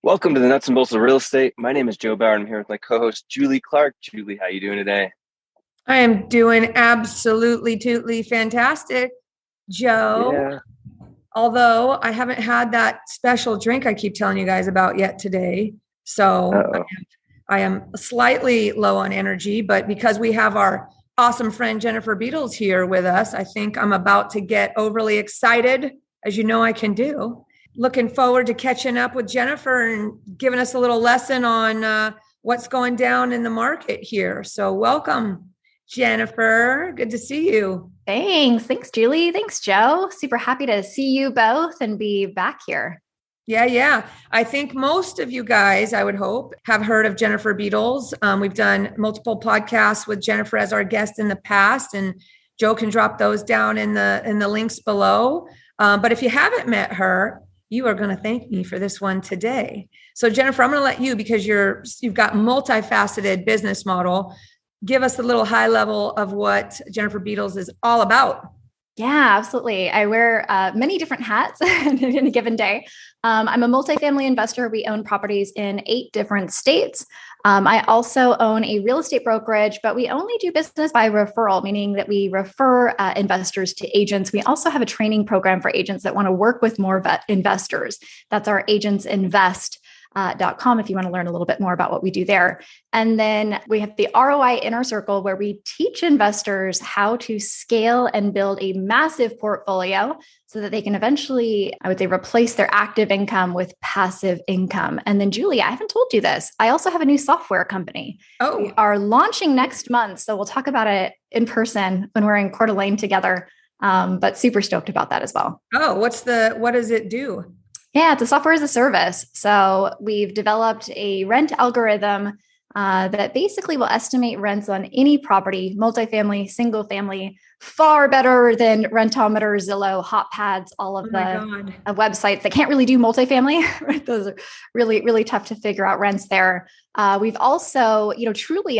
Welcome to the Nuts and Bolts of Real Estate. My name is Joe Bauer, and I'm here with my co-host, Julie Clark. Julie, how you doing today? I am doing absolutely tootly fantastic, Joe. Yeah. Although I haven't had that special drink I keep telling you guys about yet today. So Uh-oh. I am slightly low on energy, but because we have our awesome friend Jennifer Beadles here with us, I think I'm about to get overly excited, as you know I can do. Looking forward to catching up with Jennifer and giving us a little lesson on what's going down in the market here. So welcome, Jennifer. Good to see you. Thanks, Julie. Thanks, Joe. Super happy to see you both and be back here. Yeah. I think most of you guys, I would hope, have heard of Jennifer Beadles. We've done multiple podcasts with Jennifer as our guest in the past, and Joe can drop those down in the links below. But if you haven't met her, you are going to thank me for this one today. So Jennifer, I'm going to let you, because you've got multifaceted business model, give us a little high level of what Jennifer Beadles is all about. Yeah, absolutely. I wear many different hats in a given day. I'm a multifamily investor. We own properties in 8 different states. I also own a real estate brokerage, but we only do business by referral, meaning that we refer investors to agents. We also have a training program for agents that want to work with more investors. That's our agentsinvest.com if you want to learn a little bit more about what we do there. And then we have the ROI Inner Circle, where we teach investors how to scale and build a massive portfolio so that they can eventually, I would say, replace their active income with passive income. And then, Julie, I haven't told you this. I also have a new software company. We are launching next month. So we'll talk about it in person when we're in Coeur d'Alene together. But super stoked about that as well. Oh, what does it do? Yeah, it's a software as a service. So we've developed a rent algorithm that basically will estimate rents on any property, multifamily, single family, far better than Rentometer, Zillow, HotPads, all of the websites that can't really do multifamily. Right? Those are really, really tough to figure out rents there. We've also, truly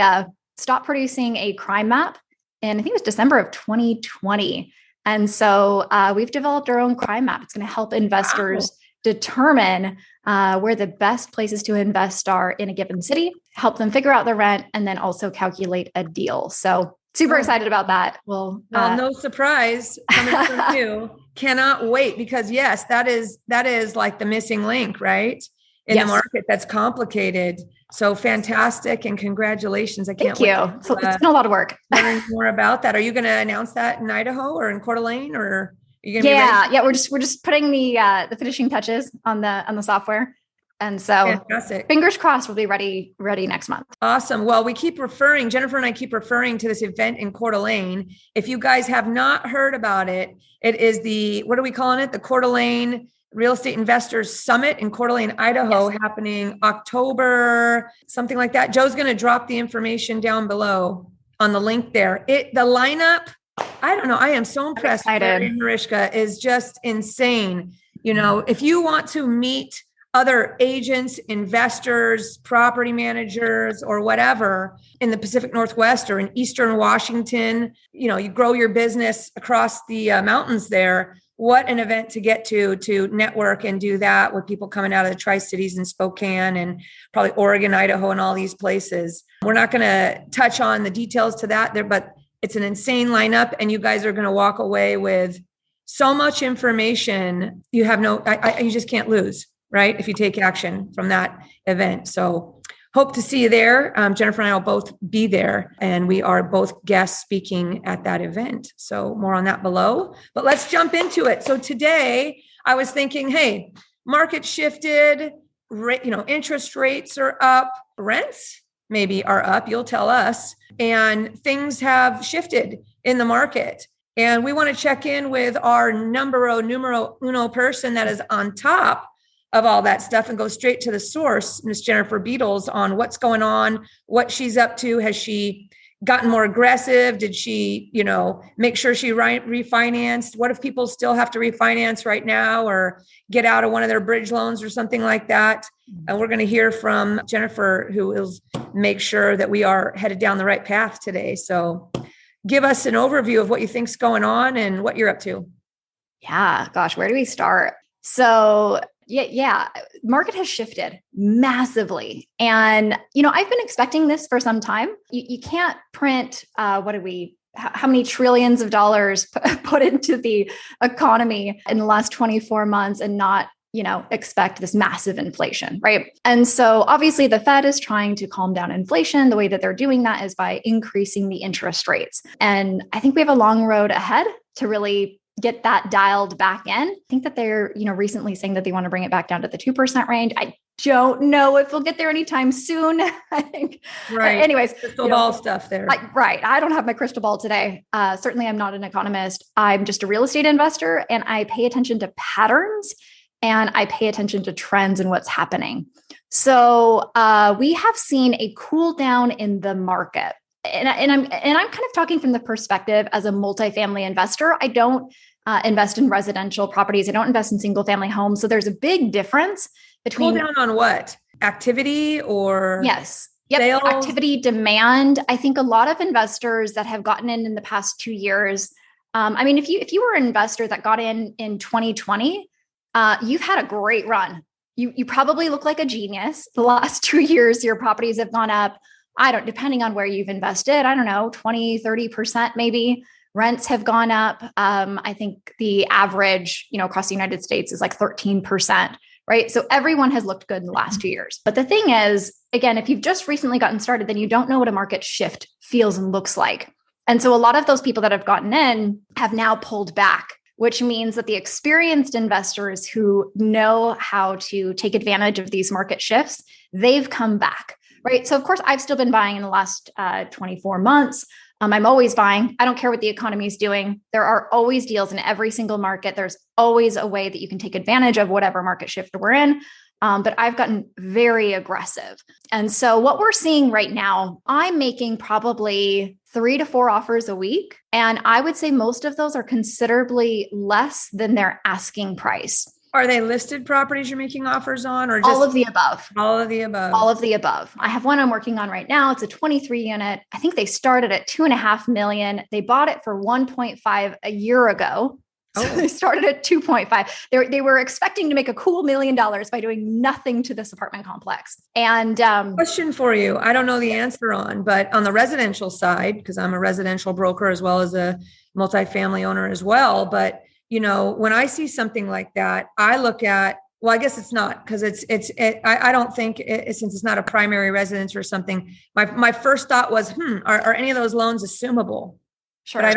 stopped producing a crime map in, I think it was December of 2020. And so we've developed our own crime map. It's going to help investors determine where the best places to invest are in a given city, help them figure out the rent, and then also calculate a deal. So super excited about that. Well, no surprise coming from you. Cannot wait, because yes, that is like the missing link, right? In the market that's complicated. So fantastic. And congratulations. I can't wait. Thank you. So it's been a lot of work. Learn more about that. Are you going to announce that in Idaho or in Coeur d'Alene, or? Yeah. We're just putting the finishing touches on the software, and so fantastic. Fingers crossed we'll be ready next month. Awesome. Well, Jennifer and I keep referring to this event in Coeur d'Alene. If you guys have not heard about it, it is what are we calling it? The Coeur d'Alene Real Estate Investors Summit in Coeur d'Alene, Idaho, happening October, something like that. Joe's going to drop the information down below on the link there. The lineup, I don't know. I am so impressed. Mariska is just insane. If you want to meet other agents, investors, property managers, or whatever in the Pacific Northwest or in Eastern Washington, you grow your business across the mountains there. What an event to get to network and do that with people coming out of the Tri-Cities and Spokane and probably Oregon, Idaho, and all these places. We're not going to touch on the details to that there, but it's an insane lineup, and you guys are going to walk away with so much information. You have you just can't lose, right? If you take action from that event. So hope to see you there. Jennifer and I will both be there, and we are both guests speaking at that event. So more on that below, but let's jump into it. So today I was thinking, hey, market shifted, interest rates are up, rents maybe are up, you'll tell us, and things have shifted in the market. And we want to check in with our numero uno person that is on top of all that stuff and go straight to the source, Miss Jennifer Beadles, on what's going on, what she's up to. Has she gotten more aggressive? Did she, make sure she refinanced? What if people still have to refinance right now or get out of one of their bridge loans or something like that? And we're going to hear from Jennifer, who will make sure that we are headed down the right path today. So give us an overview of what you think's going on and what you're up to. Yeah, gosh, where do we start? So Yeah. Market has shifted massively. And, I've been expecting this for some time. You can't print, how many trillions of dollars put into the economy in the last 24 months and not, expect this massive inflation, right? And so obviously the Fed is trying to calm down inflation. The way that they're doing that is by increasing the interest rates. And I think we have a long road ahead to really get that dialed back in. I think that they're, recently saying that they want to bring it back down to the 2% range. I don't know if we'll get there anytime soon. I think. Right. Anyways, crystal ball stuff there. Right. I don't have my crystal ball today. Certainly, I'm not an economist. I'm just a real estate investor, and I pay attention to patterns and I pay attention to trends and what's happening. So we have seen a cool down in the market. And I'm kind of talking from the perspective as a multifamily investor. I don't invest in residential properties. I don't invest in single family homes. So there's a big difference between cool down on what? Activity or yes. Yep. Sales? Activity, demand. I think a lot of investors that have gotten in the past 2 years. If you were an investor that got in 2020, you've had a great run. You probably look like a genius. The last 2 years, your properties have gone up. Depending on where you've invested, 20, 30% maybe. Rents have gone up. I think the average, across the United States is like 13%, right? So everyone has looked good in the last 2 years. But the thing is, again, if you've just recently gotten started, then you don't know what a market shift feels and looks like. And so a lot of those people that have gotten in have now pulled back, which means that the experienced investors who know how to take advantage of these market shifts, they've come back. Right. So of course, I've still been buying in the last 24 months. I'm always buying. I don't care what the economy is doing. There are always deals in every single market. There's always a way that you can take advantage of whatever market shift we're in. But I've gotten very aggressive. And so what we're seeing right now, I'm making probably 3 to 4 offers a week. And I would say most of those are considerably less than their asking price. Are they listed properties you're making offers on, or just all of the above? All of the above. All of the above. I have one I'm working on right now. It's a 23 unit. I think they started at $2.5 million. They bought it for 1.5 a year ago. So they started at 2.5. They were expecting to make a cool $1 million by doing nothing to this apartment complex. And question for you. I don't know the answer on, but on the residential side, because I'm a residential broker as well as a multifamily owner as well. But when I see something like that, I look at, well, I guess it's not, because I don't think since it's not a primary residence or something, my first thought was, are any of those loans assumable? Sure.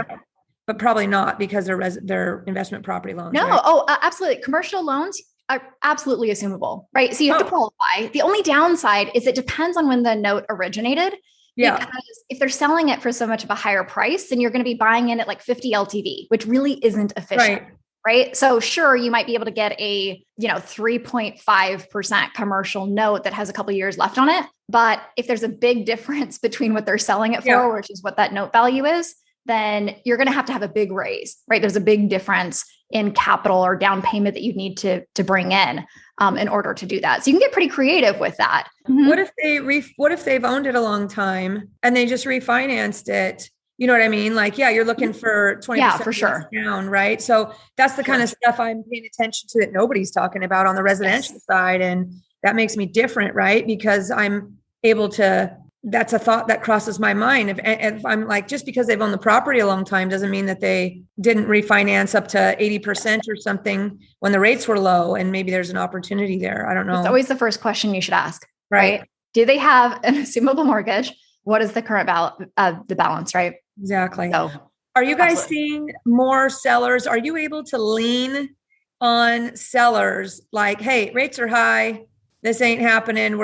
But probably not, because they're investment property loans. No. Right? Oh, absolutely. Commercial loans are absolutely assumable, right? So you have to qualify. The only downside is it depends on when the note originated. Yeah. Because if they're selling it for so much of a higher price, then you're going to be buying in at like 50 LTV, which really isn't efficient. Right. So sure, you might be able to get a, 3.5% commercial note that has a couple of years left on it. But if there's a big difference between what they're selling it for, which is what that note value is, then you're going to have a big raise, right? There's a big difference in capital or down payment that you need to bring in order to do that. So you can get pretty creative with that. Mm-hmm. What if they've owned it a long time and they just refinanced it? You know what I mean? Like, you're looking for 20% for sure down, right? So that's the kind of stuff I'm paying attention to that nobody's talking about on the residential side. And that makes me different, right? Because I'm able to, that's a thought that crosses my mind. If I'm like, just because they've owned the property a long time doesn't mean that they didn't refinance up to 80% or something when the rates were low, and maybe there's an opportunity there. I don't know. It's always the first question you should ask, right? Do they have an assumable mortgage? What is the current the balance, right? Exactly. So, are you guys seeing more sellers? Are you able to lean on sellers like, hey, rates are high, this ain't happening,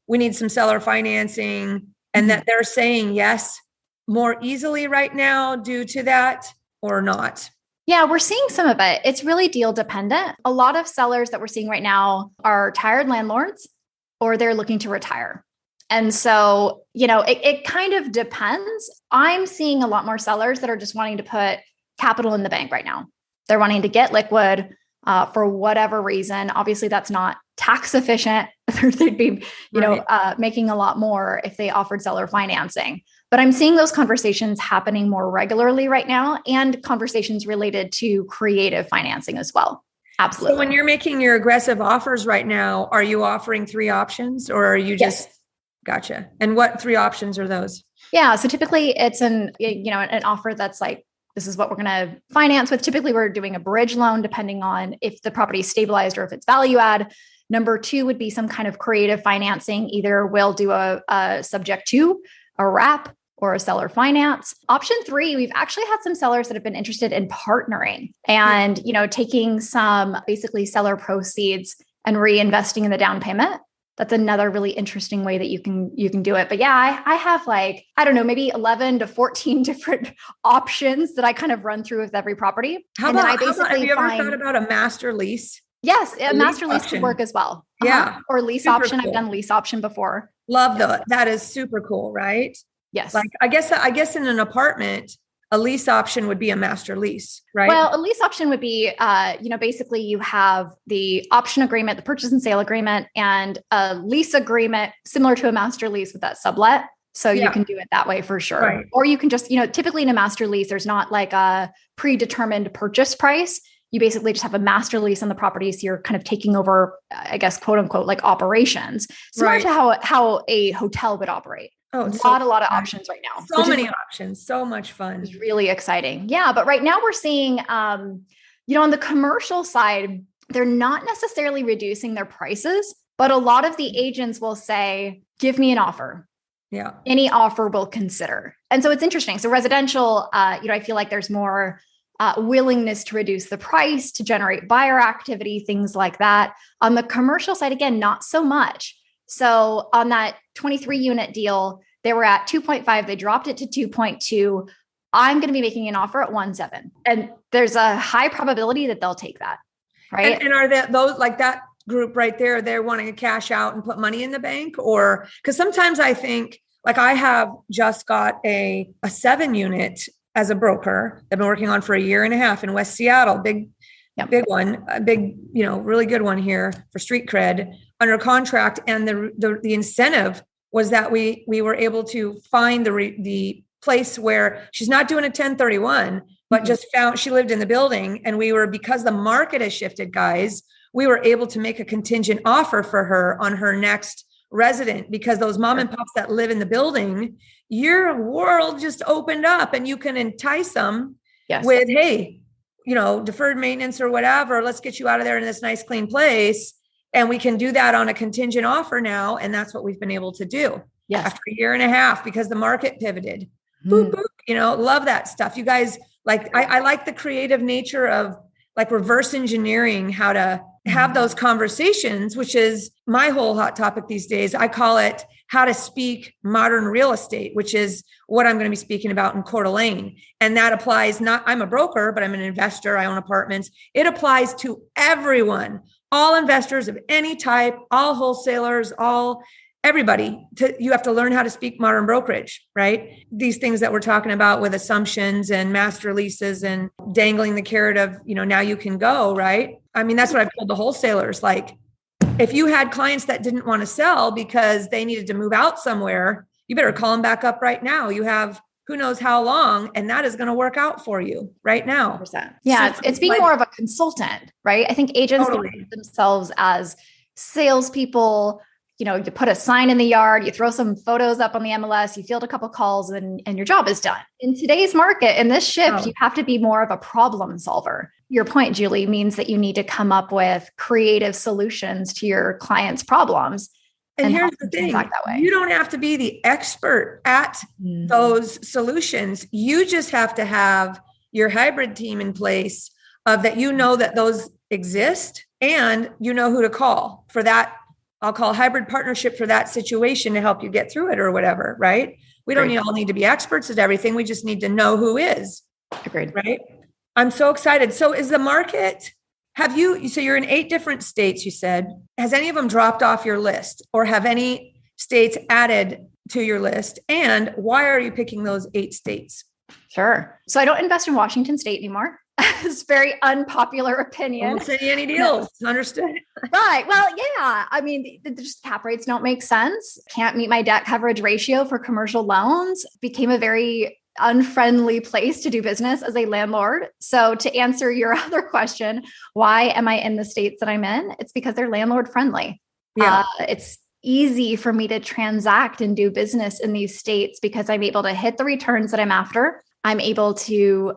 we need some seller financing, and that they're saying yes more easily right now due to that, or not? Yeah, we're seeing some of it. It's really deal dependent. A lot of sellers that we're seeing right now are tired landlords, or they're looking to retire. And so, it kind of depends. I'm seeing a lot more sellers that are just wanting to put capital in the bank right now. They're wanting to get liquid for whatever reason. Obviously, that's not tax efficient. They'd be, making a lot more if they offered seller financing. But I'm seeing those conversations happening more regularly right now, and conversations related to creative financing as well. Absolutely. So when you're making your aggressive offers right now, are you offering 3 options or are you just, Yes. Gotcha. And what 3 options are those? Yeah. So typically it's an offer that's like, this is what we're going to finance with. Typically we're doing a bridge loan, depending on if the property is stabilized or if it's value add. Number 2 would be some kind of creative financing. Either we'll do a subject to, a wrap, or a seller finance. Option 3, we've actually had some sellers that have been interested in partnering and, taking some basically seller proceeds and reinvesting in the down payment. That's another really interesting way that you can do it. But yeah, I have like, I don't know, maybe 11 to 14 different options that I kind of run through with every property. Have you ever thought about a master lease? Yes, a master lease option could work as well. Yeah. Or lease Super option. cool. I've done lease option before. Love that is super cool, right? Yes. Like I guess in an apartment, a lease option would be a master lease, right? Well, a lease option would be, basically you have the option agreement, the purchase and sale agreement, and a lease agreement similar to a master lease with that sublet. So you can do it that way for sure. Right. Or you can just, typically in a master lease, there's not like a predetermined purchase price. You basically just have a master lease on the property. So you're kind of taking over, I guess, quote unquote, like operations, similar to how a hotel would operate. Oh, a lot of options right now. So many options. So much fun. It's really exciting. Yeah. But right now we're seeing, on the commercial side, they're not necessarily reducing their prices, but a lot of the agents will say, give me an offer. Yeah. Any offer we'll consider. And so it's interesting. So residential, I feel like there's more willingness to reduce the price to generate buyer activity, things like that. On the commercial side, again, not so much. So on that 23 unit deal, they were at 2.5. They dropped it to 2.2. I'm going to be making an offer at 1.7. And there's a high probability that they'll take that. Right. And are those like that group right there, they're wanting to cash out and put money in the bank? Or because sometimes I think like I have just got a 7 unit as a broker I've been working on for 1.5 years in West Seattle, big one, a big, really good one here for street cred under contract. And the incentive was that we were able to find the place where she's not doing a 1031, but just found she lived in the building. And because the market has shifted, guys, we were able to make a contingent offer for her on her next resident, because those mom and pops that live in the building, your world just opened up and you can entice them with, hey, deferred maintenance or whatever, let's get you out of there in this nice clean place. And we can do that on a contingent offer now. And that's what we've been able to do after 1.5 years because the market pivoted. Boop, boop, love that stuff. You guys, like, I like the creative nature of like reverse engineering how to have those conversations, which is my whole hot topic these days. I call it how to speak modern real estate, which is what I'm going to be speaking about in Coeur d'Alene. And that applies I'm a broker, but I'm an investor. I own apartments. It applies to everyone, all investors of any type, all wholesalers, everybody. You have to learn how to speak modern brokerage, right? These things that we're talking about with assumptions and master leases and dangling the carrot of, now you can go, right? I mean, that's what I've told the wholesalers. Like, if you had clients that didn't want to sell because they needed to move out somewhere, you better call them back up right now. You have who knows how long, and that is going to work out for you right now. 100%. Yeah, it's being more of a consultant, right? I think agents think of themselves as salespeople. You put a sign in the yard, you throw some photos up on the MLS, you field a couple calls, and your job is done. In today's market, in this shift, you have to be more of a problem solver. Your point, Julie, means that you need to come up with creative solutions to your clients' problems. And here's the thing, you don't have to be the expert at those solutions. You just have to have your hybrid team in place that that those exist and who to call for that. I'll call hybrid partnership for that situation to help you get through it or whatever, right? We don't all need to be experts at everything. We just need to know who is. Agreed. Right? I'm so excited. So is the market, so you're in 8 different states, you said. Has any of them dropped off your list or have any states added to your list? And why are you picking those 8 states? Sure. So I don't invest in Washington State anymore. It's a very unpopular opinion. Don't say any deals. No. Understood. Right. Well, yeah. I mean, just cap rates don't make sense. Can't meet my debt coverage ratio for commercial loans. Became a very unfriendly place to do business as a landlord. So to answer your other question, why am I in the states that I'm in? It's because they're landlord friendly. Yeah. It's easy for me to transact and do business in these states because I'm able to hit the returns that I'm after. I'm able to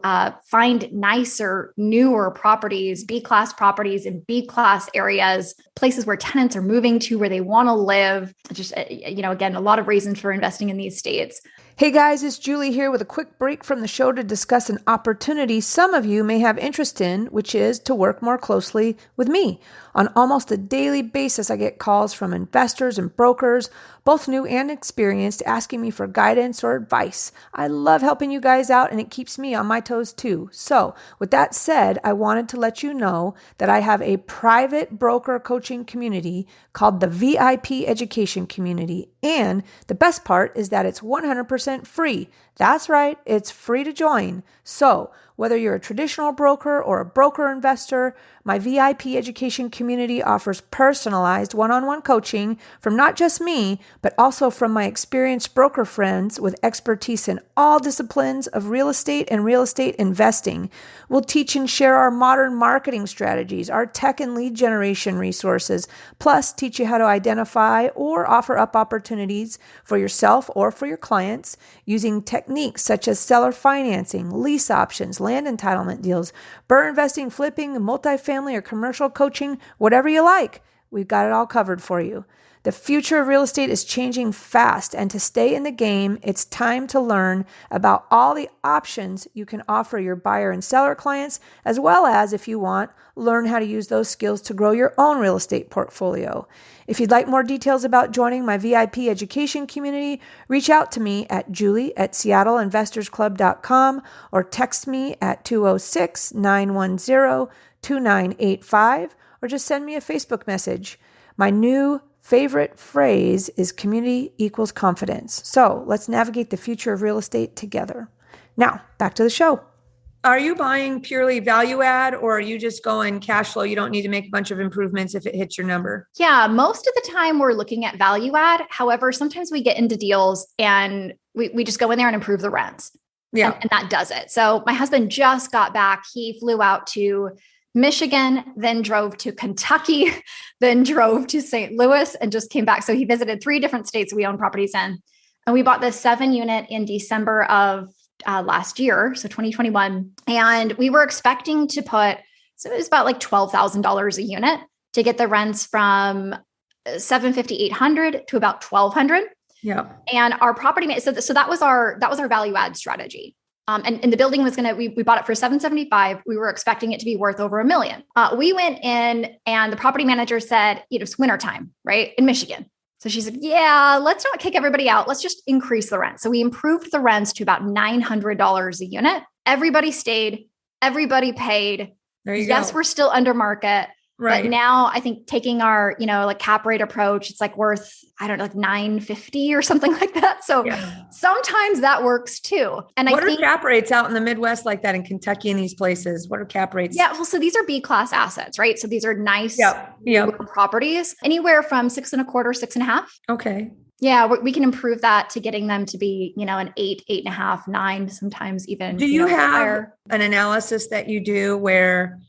find nicer, newer properties, B-class properties in B-class areas, places where tenants are moving to, where they want to live. Just, again, a lot of reasons for investing in these states. Hey guys, it's Julie here with a quick break from the show to discuss an opportunity some of you may have interest in, which is to work more closely with me. On almost a daily basis, I get calls from investors and brokers, both new and experienced, asking me for guidance or advice. I love helping you guys out, and it keeps me on my toes too. So with that said, I wanted to let you know that I have a private broker coaching community called the VIP Education Community. And the best part is that it's 100% free. That's right, it's free to join. So whether you're a traditional broker or a broker investor, my VIP education community offers personalized one-on-one coaching from not just me, but also from my experienced broker friends with expertise in all disciplines of real estate and real estate investing. We'll teach and share our modern marketing strategies, our tech and lead generation resources, plus teach you how to identify or offer up opportunities for yourself or for your clients using techniques such as seller financing, lease options, land entitlement deals, BRRRR investing, flipping, multifamily or commercial coaching, whatever you like. We've got it all covered for you. The future of real estate is changing fast, and to stay in the game, it's time to learn about all the options you can offer your buyer and seller clients, as well as, if you want, learn how to use those skills to grow your own real estate portfolio. If you'd like more details about joining my VIP education community, reach out to me at julie@seattleinvestorsclub.com or text me at 206-910-2985 or just send me a Facebook message. My new favorite phrase is community equals confidence. So let's navigate the future of real estate together. Now, back to the show. Are you buying purely value add, or are you just going cash flow? You don't need to make a bunch of improvements if it hits your number. Yeah, most of the time we're looking at value add. However, sometimes we get into deals and we just go in there and improve the rents. Yeah. And that does it. So my husband just got back. He flew out to Michigan, then drove to Kentucky, then drove to St. Louis and just came back. So he visited 3 different states we own properties in. And we bought this 7-unit in December of last year, so 2021. And we were expecting to so it was about like $12,000 a unit to get the rents from $750, $800 to about $1,200. Yeah. And our property, so that was our value add strategy. And the building was we bought it for $775. We were expecting it to be worth over $1 million. We went in and the property manager said, it's wintertime, right? In Michigan. So she said, yeah, let's not kick everybody out. Let's just increase the rent. So we improved the rents to about $900 a unit. Everybody stayed, everybody paid. There you Yes, go. We're still under market. Right. But now I think taking our, like cap rate approach, it's like worth, I don't know, like $950 or something like that. So sometimes that works too. And what I think are cap rates out in the Midwest like that in Kentucky and these places? What are cap rates? Yeah. Well, so these are B-class assets, right? So these are nice properties, anywhere from 6.25, 6.5. Okay. Yeah. We can improve that to getting them to be, an 8, 8.5, 9, sometimes even. Do you have higher. an analysis that you do where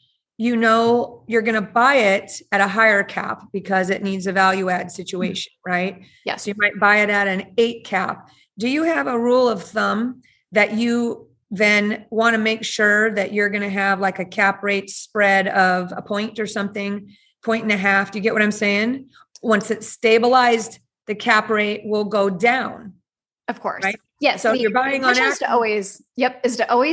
you're going to buy it at a higher cap because it needs a value add situation, right? Yes. So you might buy it at an 8 cap. Do you have a rule of thumb that you then want to make sure that you're going to have like a cap rate spread of a point or something, 1.5? Do you get what I'm saying? Once it's stabilized, the cap rate will go down. Of course. Right? Yes. So you're buying on is to always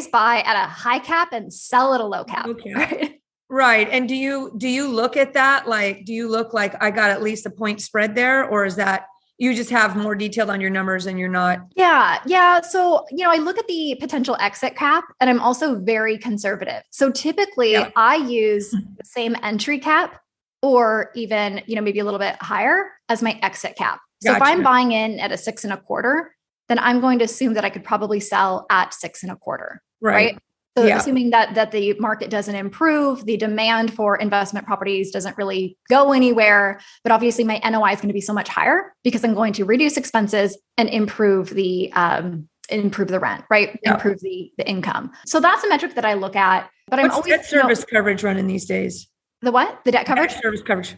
buy at a high cap and sell at a low cap. Okay. Right? Right. And do you look at that? Like, do you look like I got at least a point spread there, or is that you just have more detail on your numbers and you're not? Yeah. Yeah. So, I look at the potential exit cap and I'm also very conservative. So typically I use the same entry cap or even, maybe a little bit higher as my exit cap. So if I'm buying in at a 6.25, then I'm going to assume that I could probably sell at 6.25. Right. So assuming that the market doesn't improve, the demand for investment properties doesn't really go anywhere, but obviously my NOI is going to be so much higher because I'm going to reduce expenses and improve the improve the rent, right? Yeah. Improve the income. So that's a metric that I look at. But I'm What's always debt service coverage running these days? the what? The debt coverage? Debt service coverage.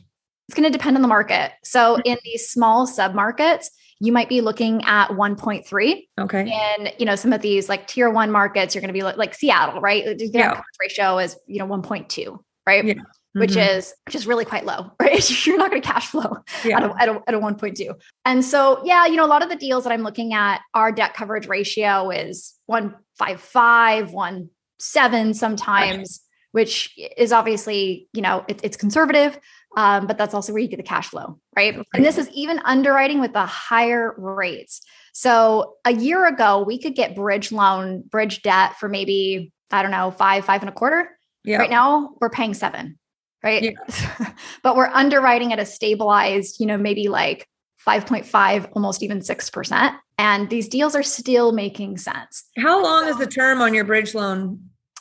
It's going to depend on the market. So in these small submarkets, you might be looking at 1.3. Okay. And, some of these like tier 1 markets, you're going to be like Seattle, right? The debt coverage ratio is, 1.2, right? Yeah. Which is really quite low, right? You're not going to cash flow at a 1.2. And so, a lot of the deals that I'm looking at, our debt coverage ratio is 1.55, 1.7 sometimes, which is obviously, it's conservative, but that's also where you get the cash flow, right? And this is even underwriting with the higher rates. So a year ago, we could get bridge debt for maybe, I don't know, 5.25. Yeah. Right now we're paying 7, right? Yeah. But we're underwriting at a stabilized, maybe like 5.5, almost even 6%. And these deals are still making sense. How long is the term on your bridge loan?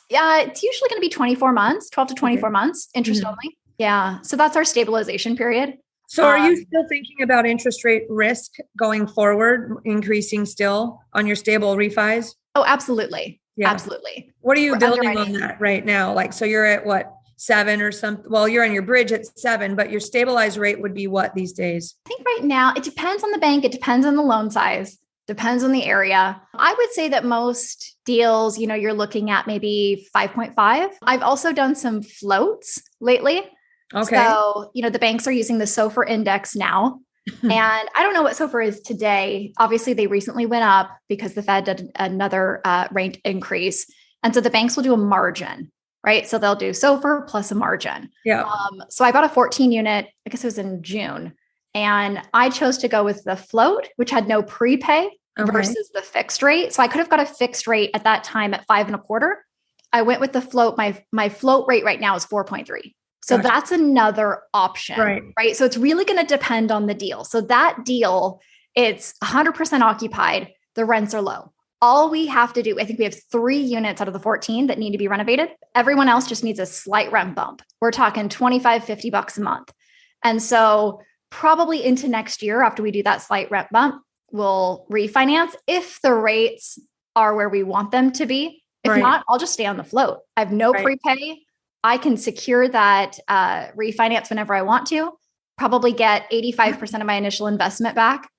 Yeah, it's usually going to be 24 months, 12 to 24 months, interest only. Yeah. So that's our stabilization period. So are you still thinking about interest rate risk going forward, increasing still on your stable refis? Oh, absolutely. Yeah. Absolutely. What are you building on that right now? Like, so you're at what, 7 or something? Well, you're on your bridge at 7, but your stabilized rate would be what these days? I think right now, it depends on the bank. It depends on the loan size. Depends on the area. I would say that most deals, you're looking at maybe 5.5. I've also done some floats lately. Okay. So, the banks are using the SOFR index now. And I don't know what SOFR is today. Obviously, they recently went up because the Fed did another rate increase. And so the banks will do a margin, right? So they'll do SOFR plus a margin. Yeah. So I bought a 14 unit, I guess it was in June. And I chose to go with the float, which had no prepay versus the fixed rate. So I could have got a fixed rate at that time at 5.25. I went with the float. My float rate right now is 4.3. So that's another option, right? So it's really going to depend on the deal. So that deal, it's 100% occupied. The rents are low. All we have to do, I think we have 3 units out of the 14 that need to be renovated. Everyone else just needs a slight rent bump. We're talking $25-$50 a month. And so probably into next year, after we do that slight rent bump, we'll refinance if the rates are where we want them to be. If not, I'll just stay on the float. I have no prepay. I can secure that refinance whenever I want to, probably get 85% of my initial investment back,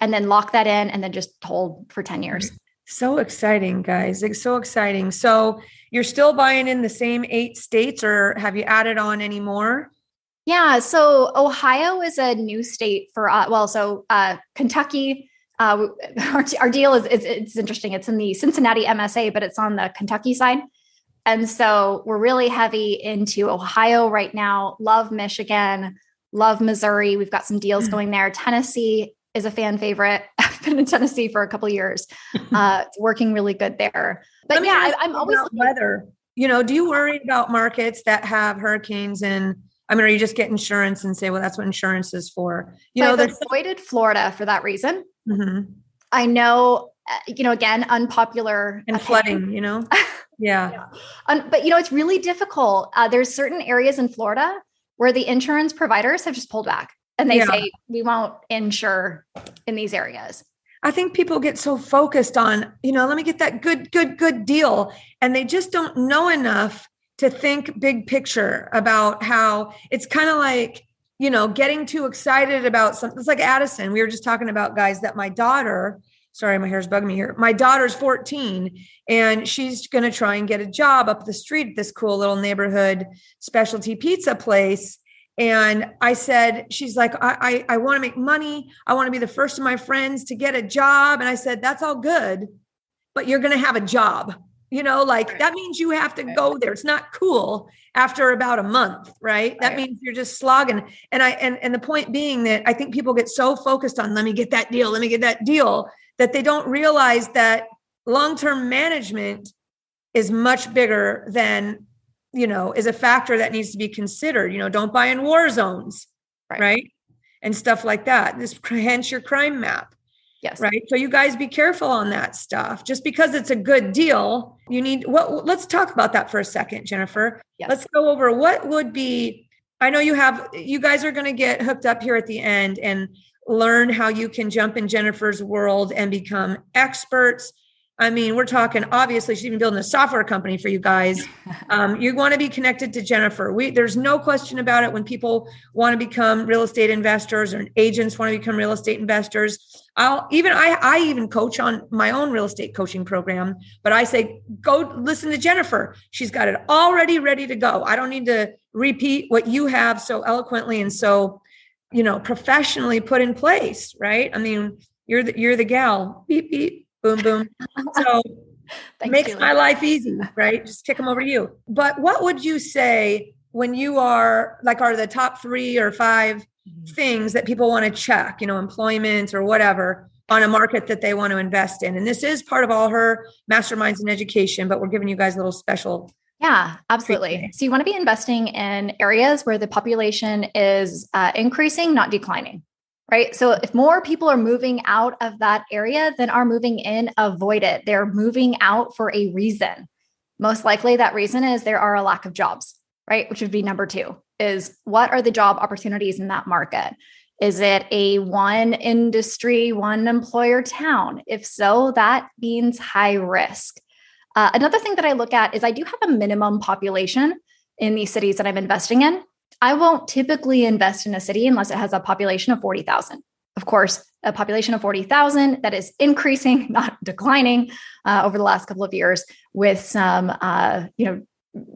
and then lock that in and then just hold for 10 years. So exciting, guys. It's so exciting. So you're still buying in the same 8 states, or have you added on any more? Yeah. So Ohio is a new state for Kentucky, our deal is, it's interesting. It's in the Cincinnati MSA, but it's on the Kentucky side. And so we're really heavy into Ohio right now. Love Michigan, love Missouri. We've got some deals going there. Tennessee is a fan favorite. I've been in Tennessee for a couple of years. It's working really good there. But I'm always looking weather. Do you worry about markets that have hurricanes? And or you just get insurance and say, well, that's what insurance is for. I've avoided Florida for that reason. Mm-hmm. I know, again, unpopular and flooding, Yeah. But it's really difficult. There's certain areas in Florida where the insurance providers have just pulled back and they say, we won't insure in these areas. I think people get so focused on, let me get that good deal. And they just don't know enough to think big picture about how it's kind of like, getting too excited about something. It's like Addison. We were just talking about, guys, that my daughter, sorry, my hair's bugging me here. My daughter's 14 and she's going to try and get a job up the street at this cool little neighborhood specialty pizza place. And I said, she's like, I want to make money. I want to be the first of my friends to get a job. And I said, that's all good, but you're going to have a job, that means you have to go there. It's not cool after about a month, right? That means you're just slogging. And the point being that I think people get so focused on, let me get that deal, that they don't realize that long-term management is much bigger than, is a factor that needs to be considered. Don't buy in war zones, right? And stuff like that. Hence your crime map. Yes. Right. So you guys be careful on that stuff. Just because it's a good deal, let's talk about that for a second, Jennifer. Yes. Let's go over what would be, I know you guys are going to get hooked up here at the end and learn how you can jump in Jennifer's world and become experts I mean, we're talking, obviously, she's even building a software company for you guys. You want to be connected to Jennifer. There's no question about it. When people want to become real estate investors or agents want to become real estate investors, I even coach on my own real estate coaching program, but I say, go listen to Jennifer. She's got it already ready to go. I don't need to repeat what you have so eloquently and so, professionally put in place, right? I mean, you're the gal, beep, beep. Boom, boom. So Thanks, makes Julie. my life easy, right? Just kick them over to you. But what would you say when you are the top 3 or 5 things that people want to check, employment or whatever on a market that they want to invest in? And this is part of all her masterminds and education, but we're giving you guys a little special. Yeah, absolutely. So you want to be investing in areas where the population is increasing, not declining. Right. So if more people are moving out of that area than are moving in, avoid it. They're moving out for a reason. Most likely that reason is there are a lack of jobs, right? Which would be number 2 is what are the job opportunities in that market? Is it a one industry, one employer town? If so, that means high risk. Another thing that I look at is I do have a minimum population in these cities that I'm investing in. I won't typically invest in a city unless it has a population of 40,000. Of course, a population of 40,000 that is increasing, not declining over the last couple of years with some,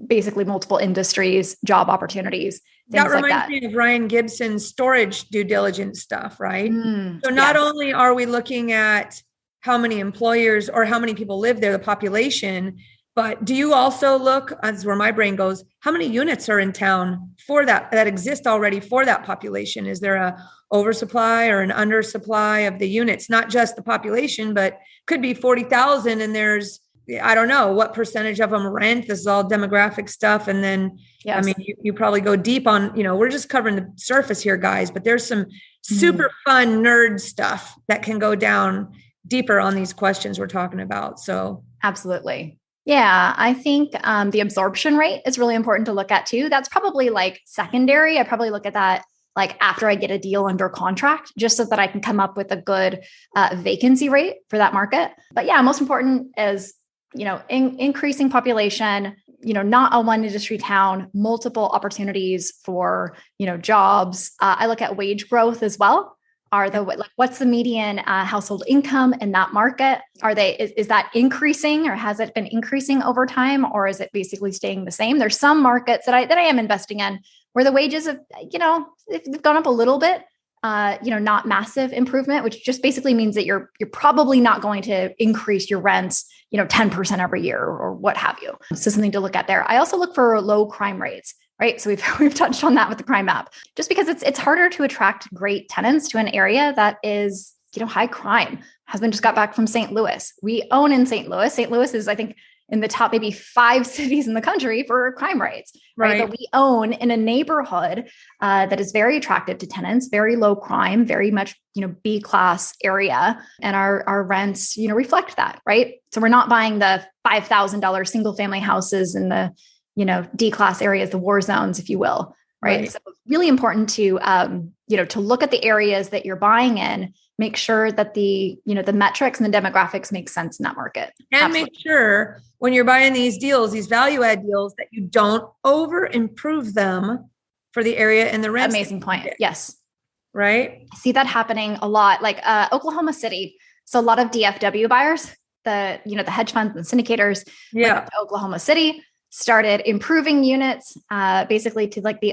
basically multiple industries, job opportunities, things like that. That reminds me of Ryan Gibson's storage due diligence stuff, right? So not yes. only are we looking at how many employers or how many people live there, the population, but do you also look, that's where my brain goes, how many units are in town for that exist already for that population? Is there a oversupply or an undersupply of the units? Not just the population, but could be 40,000 and there's, I don't know what percentage of them rent. This is all demographic stuff. And then, yes. I mean, you probably go deep on, we're just covering the surface here, guys, but there's some super fun nerd stuff that can go down deeper on these questions we're talking about. So absolutely. Yeah, I think the absorption rate is really important to look at too. That's probably like secondary. I probably look at that like after I get a deal under contract, just so that I can come up with a good vacancy rate for that market. But yeah, most important is, increasing population, not a one industry town, multiple opportunities for, jobs. I look at wage growth as well. What's the median household income in that market? Is that increasing or has it been increasing over time, or is it basically staying the same? There's some markets that I am investing in where the wages have, they've gone up a little bit, not massive improvement, which just basically means that you're probably not going to increase your rents, 10% every year or what have you. So something to look at there. I also look for low crime rates. Right. So we've touched on that with the crime map, just because it's harder to attract great tenants to an area that is, high crime. Husband just got back from St. Louis. We own in St. Louis. St. Louis is, I think, in the top maybe 5 cities in the country for crime rates, right? But we own in a neighborhood that is very attractive to tenants, very low crime, very much, B-class area. And our rents, reflect that, right? So we're not buying the $5,000 single family houses in the D-class areas, the war zones, if you will, right? So it's really important to, to look at the areas that you're buying in, make sure that the metrics and the demographics make sense in that market. And Absolutely. Make sure when you're buying these deals, these value add deals, that you don't over improve them for the area and the rent. Amazing point. Yes. Right. I see that happening a lot, like Oklahoma City. So a lot of DFW buyers, the hedge funds and syndicators went up to Oklahoma City, started improving units, basically to like the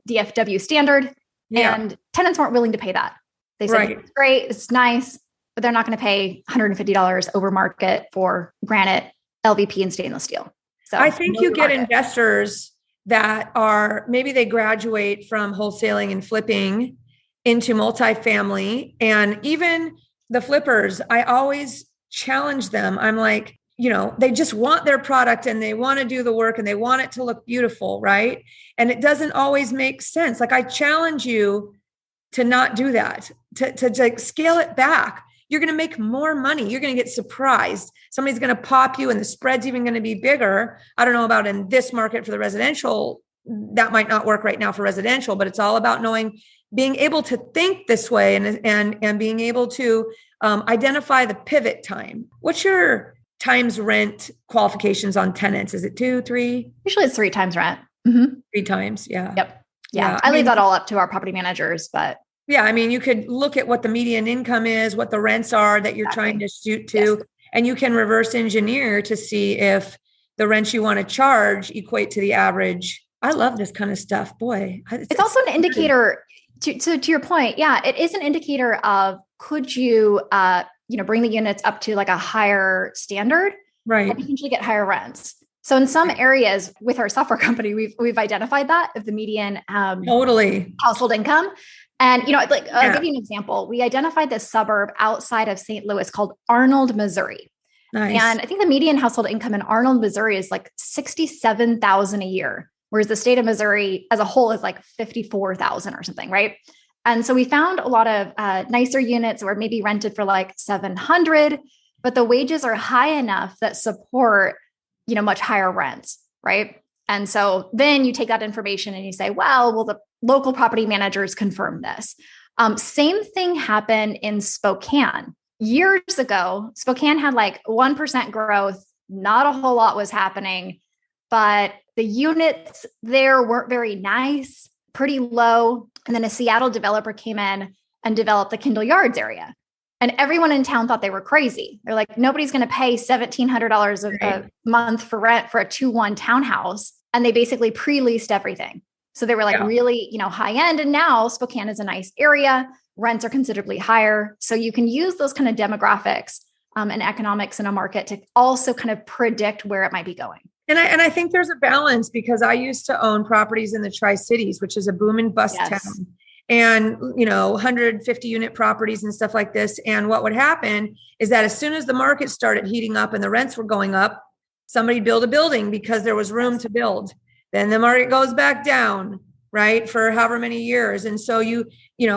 DFW standard, and tenants weren't willing to pay that. They said, it's great, it's nice, but they're not going to pay $150 over market for granite, LVP, and stainless steel. So I think you get investors that are, maybe they graduate from wholesaling and flipping into multifamily, and even the flippers, I always challenge them. I'm like, they just want their product and they want to do the work and they want it to look beautiful, right? And it doesn't always make sense. Like, I challenge you to not do that, to like scale it back. You're going to make more money. You're going to get surprised. Somebody's going to pop you and the spread's even going to be bigger. I don't know about in this market for the residential. That might not work right now for residential, but it's all about being able to think this way and being able to Identify the pivot time. What's your times rent qualifications on tenants? Is it 2, 3? Usually it's 3 times rent. Mm-hmm. 3 times. Yeah. Yep. Yeah. I leave that all up to our property managers, but yeah, I mean, you could look at what the median income is, what the rents are that you're trying to shoot to, yes. And you can reverse engineer to see if the rents you want to charge equate to the average. I love this kind of stuff. Boy. It's also an indicator to your point. Yeah. It is an indicator of, could you, bring the units up to like a higher standard, right? And potentially get higher rents. So in some areas with our software company, we've identified that of the median totally household income. And, I'll give you an example. We identified this suburb outside of St. Louis called Arnold, Missouri. Nice. And I think the median household income in Arnold, Missouri is like $67,000 a year, whereas the state of Missouri as a whole is like $54,000 or something, right? And so we found a lot of nicer units that were maybe rented for like $700, but the wages are high enough that support, much higher rents, right? And so then you take that information and you say, well, will the local property managers confirm this? Same thing happened in Spokane. Years ago, Spokane had like 1% growth. Not a whole lot was happening, but the units there weren't very nice, pretty low. And then a Seattle developer came in and developed the Kendall Yards area. And everyone in town thought they were crazy. They're like, nobody's going to pay $1,700 a month for rent for a 2-1 townhouse. And they basically pre-leased everything. So they were like really, high end. And now Spokane is a nice area. Rents are considerably higher. So you can use those kind of demographics and economics in a market to also kind of predict where it might be going. And I think there's a balance, because I used to own properties in the Tri-Cities, which is a boom and bust town. And, 150 unit properties and stuff like this. And what would happen is that as soon as the market started heating up and the rents were going up, somebody built a building because there was room to build. Then the market goes back down, right? For however many years. And so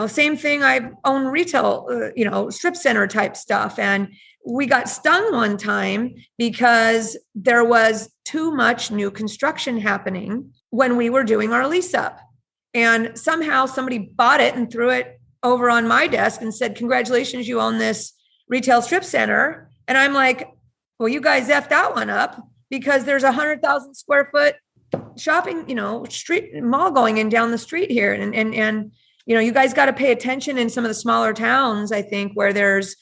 same thing, I've owned retail, strip center type stuff. And we got stung one time because there was too much new construction happening when we were doing our lease up. And somehow somebody bought it and threw it over on my desk and said, congratulations, you own this retail strip center. And I'm like, well, you guys effed that one up, because there's 100,000 square foot shopping, street mall going in down the street here. And you guys got to pay attention in some of the smaller towns, I think, where there's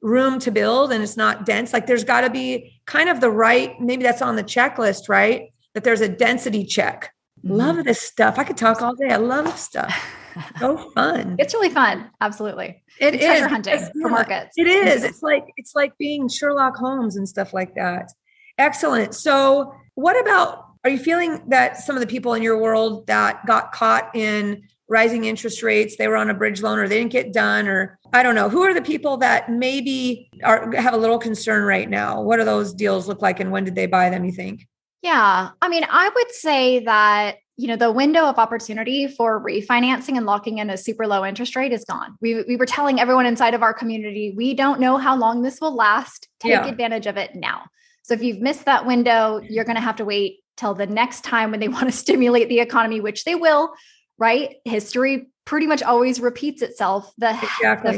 room to build and it's not dense. Like there's got to be kind of the right, maybe that's on the checklist, right? That there's a density check. Love this stuff. I could talk all day. I love this stuff. So fun. It's really fun. Absolutely. It is treasure hunting for markets. It is. It's like being Sherlock Holmes and stuff like that. Excellent. So what about, are you feeling that some of the people in your world that got caught in rising interest rates, they were on a bridge loan or they didn't get done, or I don't know, who are the people that maybe have a little concern right now? What do those deals look like and when did they buy them, you think? Yeah. I mean, I would say that, the window of opportunity for refinancing and locking in a super low interest rate is gone. We were telling everyone inside of our community, we don't know how long this will last. Take advantage of it now. So if you've missed that window, you're going to have to wait till the next time when they want to stimulate the economy, which they will, right? History pretty much always repeats itself. The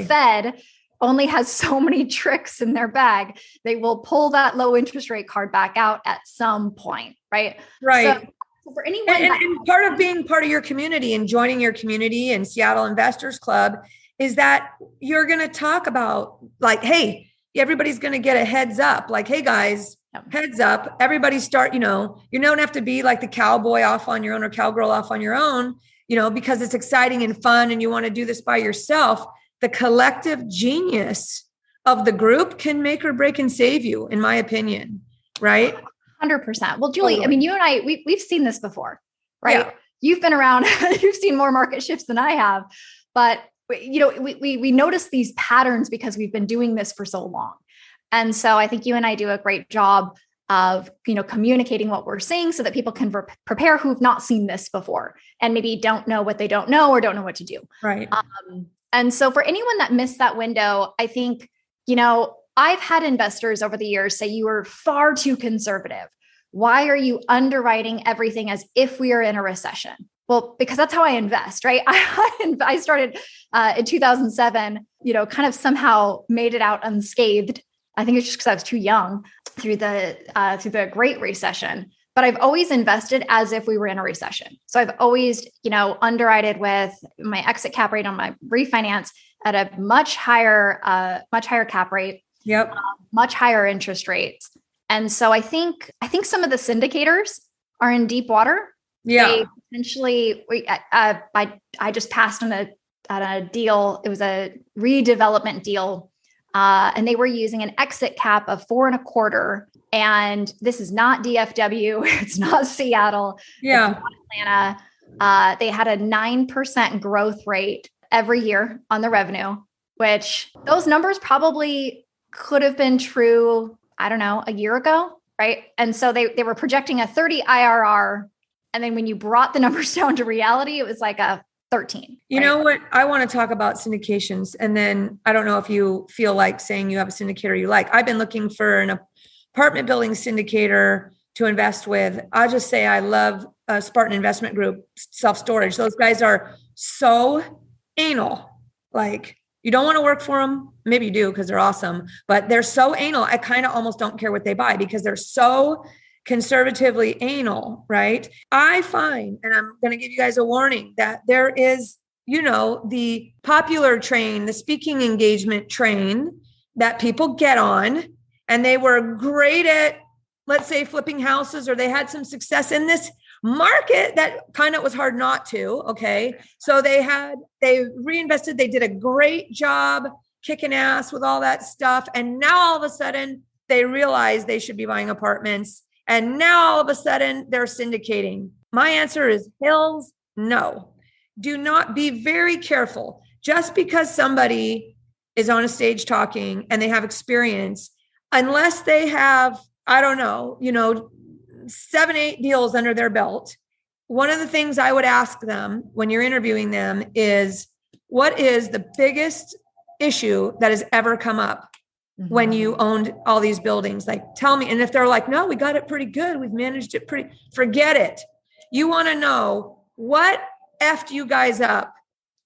Fed only has so many tricks in their bag. They will pull that low interest rate card back out at some point, right? Right. So for anyone and part of being part of your community and joining your community and Seattle Investors Club is that you're going to talk about like, hey, everybody's going to get a heads up. Like, hey guys, heads up. Everybody start, you don't have to be like the cowboy off on your own or cowgirl off on your own, because it's exciting and fun and you want to do this by yourself. The collective genius of the group can make or break and save you, in my opinion. Right? 100%. Well, Julie, I mean, you and I, we've seen this before, right? Yeah. You've been around, you've seen more market shifts than I have, but we notice these patterns because we've been doing this for so long. And so I think you and I do a great job of, communicating what we're seeing so that people can prepare who've not seen this before and maybe don't know what they don't know or don't know what to do. Right. And so for anyone that missed that window, I think, I've had investors over the years say you are far too conservative. Why are you underwriting everything as if we are in a recession? Well, because that's how I invest, right? I started in 2007 kind of somehow made it out unscathed. I think it's just because I was too young through the Great Recession. But I've always invested as if we were in a recession. So I've always, underwritten with my exit cap rate on my refinance at a much higher cap rate. Yep. Much higher interest rates. And so I think some of the syndicators are in deep water. Yeah. They potentially, I just passed on a deal. It was a redevelopment deal. And they were using an exit cap of 4.25. And this is not DFW. It's not Seattle. Yeah. It's not Atlanta. They had a 9% growth rate every year on the revenue, which those numbers probably could have been true, I don't know, a year ago. Right. And so they were projecting a 30 IRR. And then when you brought the numbers down to reality, it was like a 13. You know what? I want to talk about syndications. And then I don't know if you feel like saying you have a syndicator you like. I've been looking for an apartment building syndicator to invest with. I'll just say I love Spartan Investment Group, self-storage. Those guys are so anal. Like, you don't want to work for them. Maybe you do because they're awesome, but they're so anal. I kind of almost don't care what they buy because they're so conservatively anal, right? I find, and I'm going to give you guys a warning, that there is, the popular train, the speaking engagement train that people get on, and they were great at, let's say, flipping houses, or they had some success in this market that kind of was hard not to. Okay. So they reinvested. They did a great job kicking ass with all that stuff. And now all of a sudden they realize they should be buying apartments. And now all of a sudden they're syndicating. My answer is hells no. Do not, be very careful. Just because somebody is on a stage talking and they have experience, unless they have, I don't know, 7, 8 deals under their belt. One of the things I would ask them when you're interviewing them is, what is the biggest issue that has ever come up when you owned all these buildings? Like, tell me. And if they're like, no, we got it pretty good, we've managed it forget it. You want to know what effed you guys up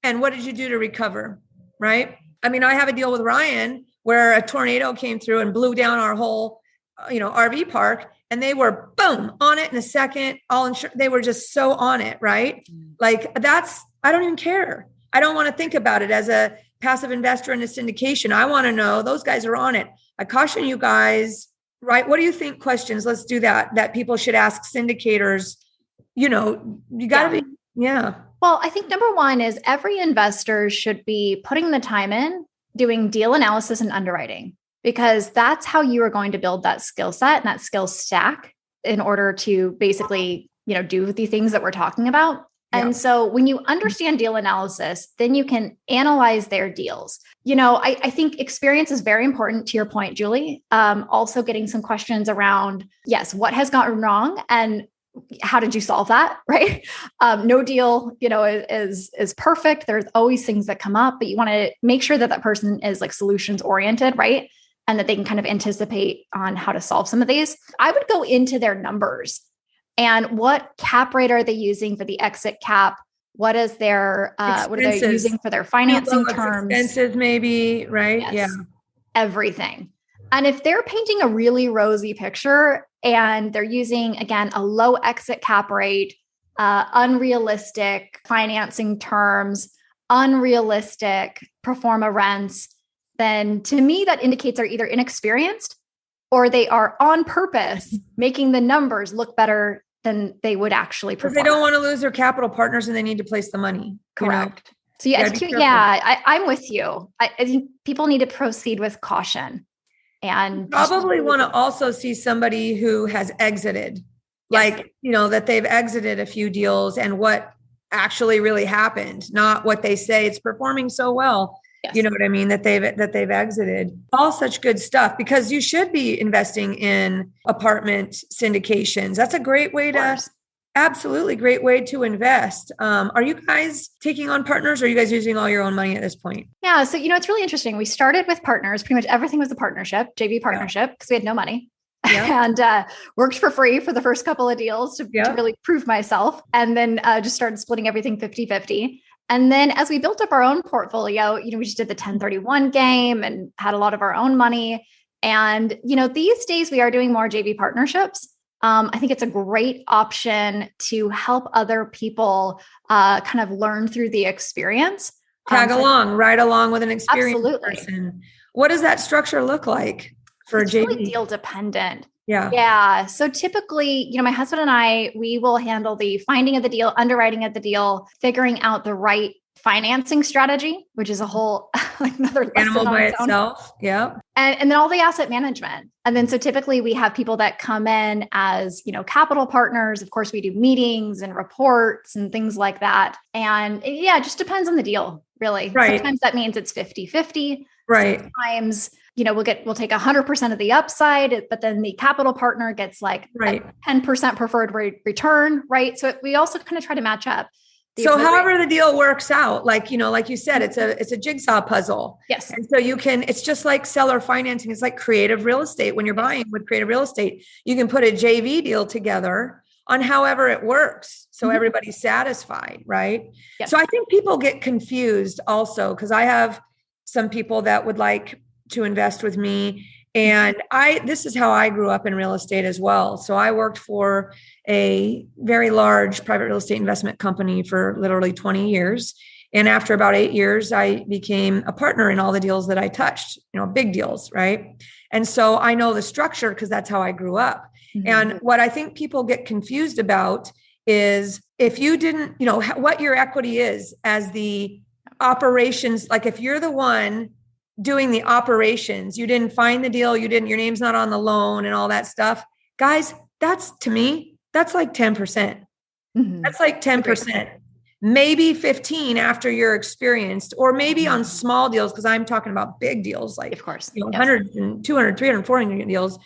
and what did you do to recover, right? I mean, I have a deal with Ryan where a tornado came through and blew down our whole, RV park, and they were boom on it in a second, all insured. They were just so on it, right? Like, I don't even care. I don't want to think about it as a passive investor in a syndication. I want to know those guys are on it. I caution you guys, right? What do you think? Questions. Let's do that people should ask syndicators. You got to be, yeah. Well, I think number one is every investor should be putting the time in doing deal analysis and underwriting, because that's how you are going to build that skill set and that skill stack in order to basically, do the things that we're talking about. Yeah. And so when you understand deal analysis, then you can analyze their deals. I think experience is very important, to your point, Julie. Also getting some questions around, yes, what has gone wrong and how did you solve that? Right. No deal, is perfect. There's always things that come up, but you want to make sure that person is like solutions oriented, right? And that they can kind of anticipate on how to solve some of these. I would go into their numbers and what cap rate are they using for the exit cap? What is their, what are they using for their financing terms? Expenses maybe, right? Yes, yeah. Everything. And if they're painting a really rosy picture and they're using, again, a low exit cap rate, unrealistic financing terms, unrealistic pro forma rents, then to me, that indicates they're either inexperienced or they are on purpose making the numbers look better than they would actually perform. Because they don't want to lose their capital partners and they need to place the money. Correct. So I'm with you. I think people need to proceed with caution. And probably want to also see somebody who has exited, like, that they've exited a few deals and what actually really happened, not what they say it's performing so well. Yes. You know what I mean? That they've exited. All such good stuff, because you should be investing in apartment syndications. That's a great way absolutely great way to invest. Are you guys taking on partners, or are you guys using all your own money at this point? Yeah. So, it's really interesting. We started with partners. Pretty much everything was a partnership, JV partnership, because we had no money. Yeah. And worked for free for the first couple of deals to really prove myself. And then just started splitting everything 50-50. And then as we built up our own portfolio, we just did the 1031 game and had a lot of our own money. And, these days we are doing more JV partnerships. I think it's a great option to help other people kind of learn through the experience. Tag along, ride along with an experienced absolutely. person. What does that structure look like for it's JV? Really deal dependent. Yeah. Yeah. So typically, my husband and I, we will handle the finding of the deal, underwriting of the deal, figuring out the right financing strategy, which is a whole another animal lesson by on its own. itself. Yeah. And then all the asset management. And then so typically we have people that come in as, capital partners. Of course, we do meetings and reports and things like that. And it just depends on the deal, really. Right. Sometimes that means it's 50-50. Right. Sometimes, we'll take 100% of the upside, but then the capital partner gets like right. 10% preferred return. Right. So we also kind of try to match up. So however the deal works out, like you said, it's a jigsaw puzzle. Yes. And so it's just like seller financing. It's like creative real estate. When you're buying with creative real estate, you can put a JV deal together on however it works. So everybody's satisfied. Right. Yes. So I think people get confused also, because I have some people that would like to invest with me. And this is how I grew up in real estate as well. So I worked for a very large private real estate investment company for literally 20 years. And after about 8 years, I became a partner in all the deals that I touched, big deals, right? And so I know the structure because that's how I grew up. Mm-hmm. And what I think people get confused about is if you didn't, what your equity is as the operations, like if you're the one doing the operations, you didn't find the deal, your name's not on the loan and all that stuff. Guys, to me, that's like 10%. Mm-hmm. That's like 10%, maybe 15 after you're experienced, or maybe on small deals. Cause I'm talking about big deals, like, of course, 100 and 200, 300, 400 deals.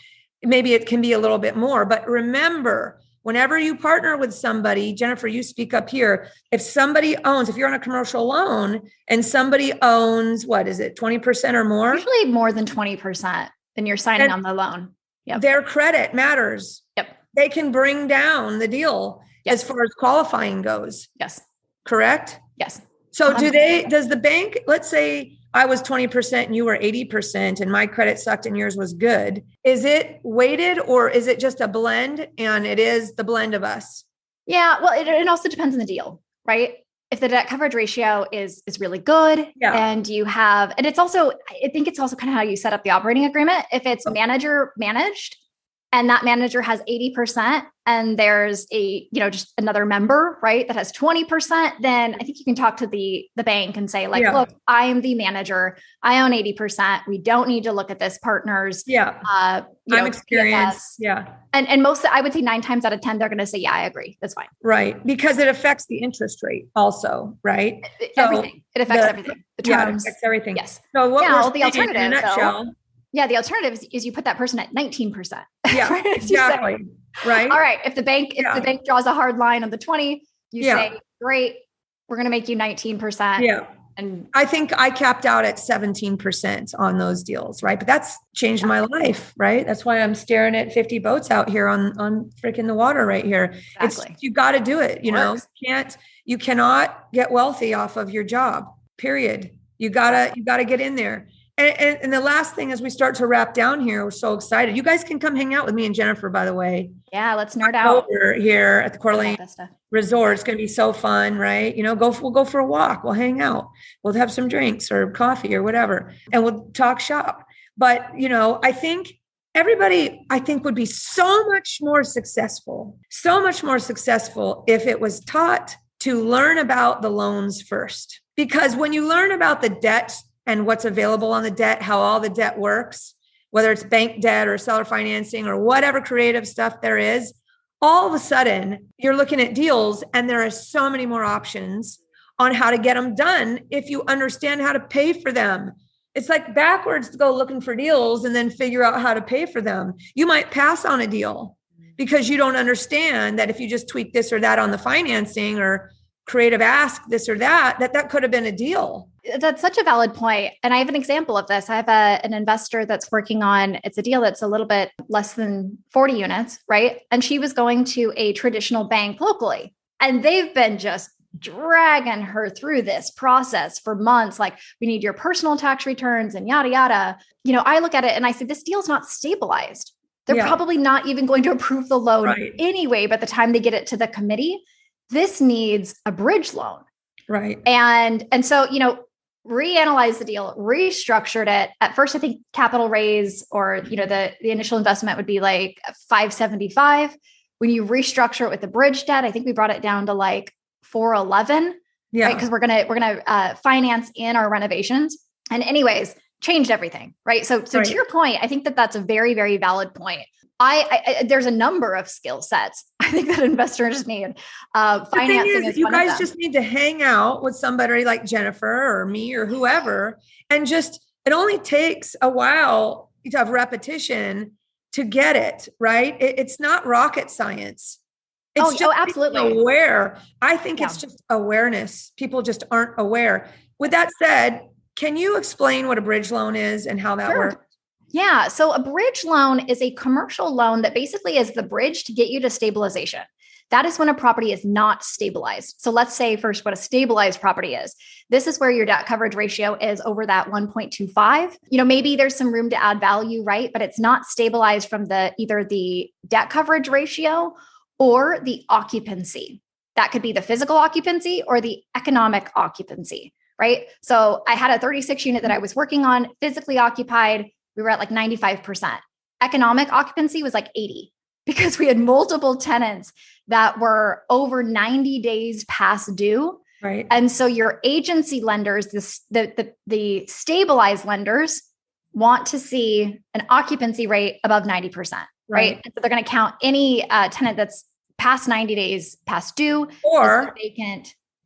Maybe it can be a little bit more, but remember, whenever you partner with somebody, Jennifer, you speak up here. If you're on a commercial loan and somebody owns, 20% or more? Usually more than 20%, then you're signing on the loan. Yep. Their credit matters. Yep. They can bring down the deal as far as qualifying goes. Yes. Correct? Yes. So does the bank, let's say I was 20% and you were 80% and my credit sucked and yours was good. Is it weighted or is it just a blend and it is the blend of us? Yeah. Well, it also depends on the deal, right? If the debt coverage ratio is really good and you have, and I think it's also kind of how you set up the operating agreement. If it's manager managed and that manager has 80% and there's just another member, right, that has 20%, then I think you can talk to the bank and say look, I am the manager. I own 80%. We don't need to look at this partners. Yeah. I'm experienced. Yeah. And I would say 9 times out of 10, they're going to say, yeah, I agree. That's fine. Right. Because it affects the interest rate also, right? Everything. It affects everything. The terms. It affects everything. Yes. So what the alternative in a nutshell. The alternative is you put that person at 19%. Yeah, right? Exactly. Right. All right. If the bank draws a hard line on the 20, you say, great, we're going to make you 19%. Yeah. And I think I capped out at 17% on those deals. Right. But that's changed my life. Right. That's why I'm staring at 50 boats out here on freaking the water right here. Exactly. You got to do it. You cannot get wealthy off of your job, period. You gotta get in there. And the last thing as we start to wrap down here, we're so excited. You guys can come hang out with me and Jennifer, by the way. Yeah, let's nerd out. We're here at the Coeur d'Alene Resort. It's going to be so fun, right? We'll go for a walk. We'll hang out. We'll have some drinks or coffee or whatever, and we'll talk shop. But, I think everybody, would be so much more successful if it was taught to learn about the loans first. Because when you learn about the debt and what's available on the debt, how all the debt works, whether it's bank debt or seller financing or whatever creative stuff there is, all of a sudden you're looking at deals and there are so many more options on how to get them done if you understand how to pay for them. It's like backwards to go looking for deals and then figure out how to pay for them. You might pass on a deal because you don't understand that if you just tweak this or that on the financing or creative ask this or that could have been a deal. That's such a valid point. And I have an example of this. I have an investor that's working on, it's a deal that's a little bit less than 40 units, right? And she was going to a traditional bank locally and they've been just dragging her through this process for months. Like, we need your personal tax returns and yada, yada. I look at it and I say, this deal's not stabilized. They're probably not even going to approve the loan anyway. By the time they get it to the committee, this needs a bridge loan. Right. And so, reanalyzed the deal, restructured it. At first, I think capital raise or, the initial investment would be like 575. When you restructure it with the bridge debt, I think we brought it down to like 411. Yeah. Right. Because we're gonna finance in our renovations. And anyways, changed everything. Right. So to your point, I think that that's a very, very valid point. There's a number of skill sets I think that investors need. Financing is you one of guys them. just need to hang out with somebody like Jennifer or me or whoever, and it only takes a while to have repetition to get it right. It's not rocket science. It's just absolutely aware. I think it's just awareness. People just aren't aware. With that said, can you explain what a bridge loan is and how that works? Yeah. So a bridge loan is a commercial loan that basically is the bridge to get you to stabilization. That is when a property is not stabilized. So let's say first what a stabilized property is. This is where your debt coverage ratio is over that 1.25. Maybe there's some room to add value, right? But it's not stabilized from either the debt coverage ratio or the occupancy. That could be the physical occupancy or the economic occupancy, right? So I had a 36 unit that I was working on, physically occupied. We were at like 95%. Economic occupancy was like 80 because we had multiple tenants that were over 90 days past due. Right. And so your agency lenders, the stabilized lenders want to see an occupancy rate above 90%. Right. And so they're going to count any tenant that's past 90 days past due or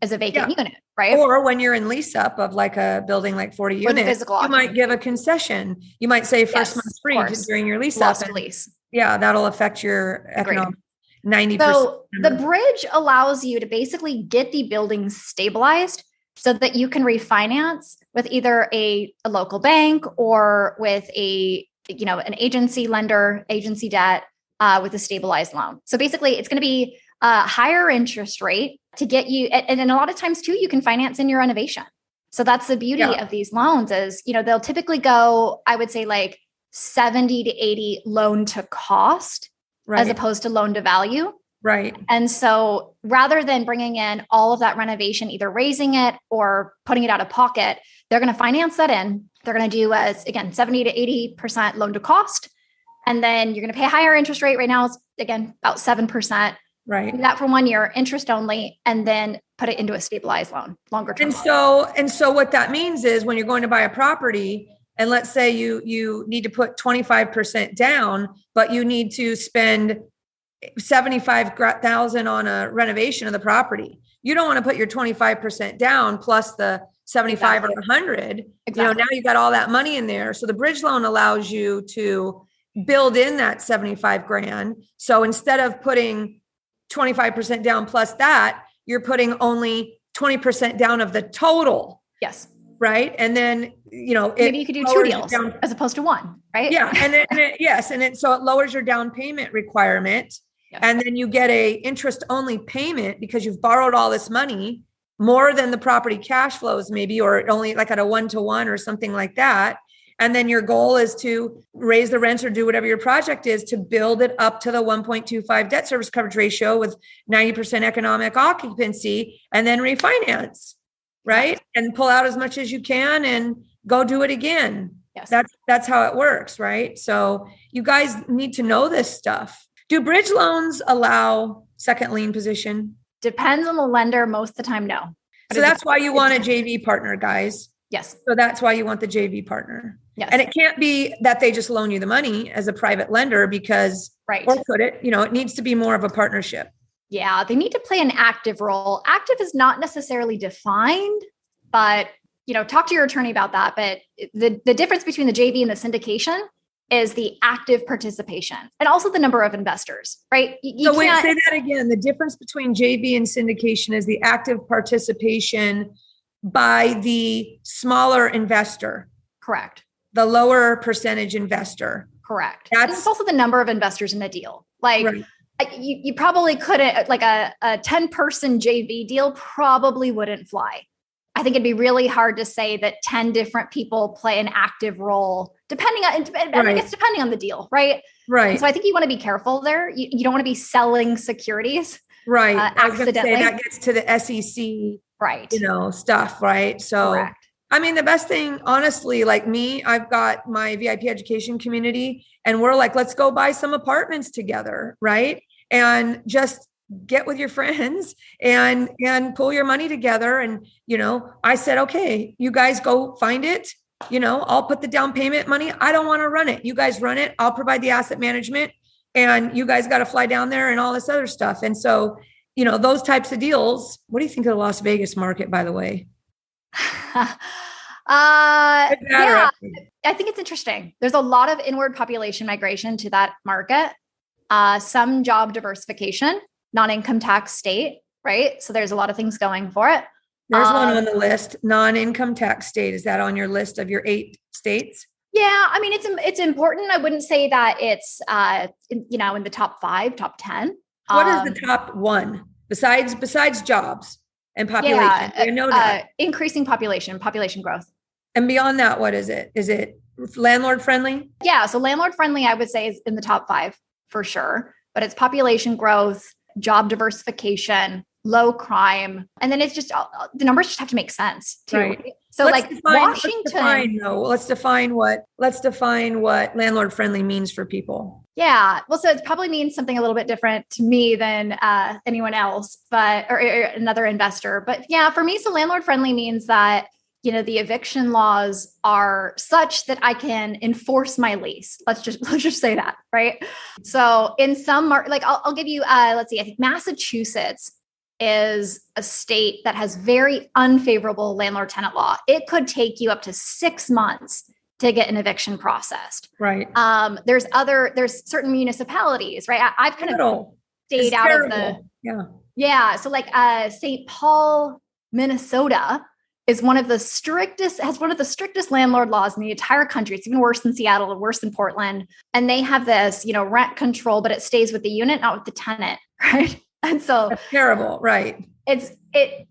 as a vacant unit. Right. Or when you're in lease up of like a building, like 40 units, you might give a concession. You might say first month's free during your lease up. Lease. Yeah. That'll affect your economic 90%. So the bridge allows you to basically get the building stabilized so that you can refinance with either a local bank or with an agency lender, agency debt with a stabilized loan. So basically it's going to be a higher interest rate to get you. And then a lot of times too, you can finance in your renovation. So that's the beauty of these loans is, they'll typically go, I would say like 70 to 80 loan to cost as opposed to loan to value. Right. And so rather than bringing in all of that renovation, either raising it or putting it out of pocket, they're going to finance that in. They're going to do 70 to 80% loan to cost. And then you're going to pay a higher interest rate. Right now, it's again, about 7%. Right. Do that for 1 year, interest only, and then put it into a stabilized loan, longer term. And so what that means is when you're going to buy a property, and let's say you need to put 25% down, but you need to spend 75,000 on a renovation of the property. You don't want to put your 25% down plus the 75 or 100. Exactly. Now you got all that money in there. So the bridge loan allows you to build in that 75 grand. So instead of putting 25% down plus that, you're putting only 20% down of the total. Yes. Right. And then, maybe you could do 2 deals as opposed to 1, right? Yeah. So it lowers your down payment requirement. Yes. And then you get a interest only payment because you've borrowed all this money more than the property cash flows maybe, or only like at a 1-to-1 or something like that. And then your goal is to raise the rents or do whatever your project is to build it up to the 1.25 debt service coverage ratio with 90% economic occupancy and then refinance, right? And pull out as much as you can and go do it again. Yes. That's how it works, right? So you guys need to know this stuff. Do bridge loans allow second lien position? Depends on the lender. Most of the time, no. So that's why you want a JV partner, guys. Yes. So that's why you want the JV partner. Yes. And it can't be that they just loan you the money as a private lender because, or could it, it needs to be more of a partnership. Yeah. They need to play an active role. Active is not necessarily defined, but, talk to your attorney about that. But the difference between the JV and the syndication is the active participation and also the number of investors, right? So wait, say that again. The difference between JV and syndication is the active participation by the smaller investor. Correct. The lower percentage investor. Correct. It's also the number of investors in the deal. Like You probably couldn't, like a 10-person JV deal probably wouldn't fly. I think it'd be really hard to say that 10 different people play an active role, depending on, I guess, depending on the deal, right? Right. And so I think you want to be careful there. You don't want to be selling securities. Right. Accidentally. That gets to the SEC, right. Stuff. Right. So, correct. I mean, the best thing, honestly, like me, I've got my VIP education community and we're like, let's go buy some apartments together. Right. And just get with your friends and pull your money together. And, I said, okay, you guys go find it. I'll put the down payment money. I don't want to run it. You guys run it. I'll provide the asset management and you guys got to fly down there and all this other stuff. And so, those types of deals. What do you think of the Las Vegas market, by the way? Yeah, I think it's interesting. There's a lot of inward population migration to that market. Some job diversification, non-income tax state, right? So there's a lot of things going for it. There's one on the list, non-income tax state. Is that on your list of your 8 states? Yeah, I mean, it's important. I wouldn't say that it's in the top 5, top 10. What is the top 1 besides jobs and population? Yeah, I know that. Increasing population growth. And beyond that, what is it? Is it landlord friendly? Yeah, so landlord friendly, I would say, is in the top 5 for sure. But it's population growth, job diversification, low crime, and then it's just the numbers just have to make sense too. Right. So Washington. Let's define what landlord friendly means for people. Yeah. Well, so it probably means something a little bit different to me than anyone else, or another investor. But yeah, for me, so landlord friendly means that, the eviction laws are such that I can enforce my lease. Let's just say that, right? So in some I'll give you, let's see, I think Massachusetts is a state that has very unfavorable landlord tenant law. It could take you up to 6 months to get an eviction processed. Right. There's certain municipalities, right? I've kind of stayed out of the, yeah. So St. Paul, Minnesota has one of the strictest landlord laws in the entire country. It's even worse than Seattle and worse than Portland. And they have this, rent control, but it stays with the unit, not with the tenant. Right. And so that's terrible. Right. It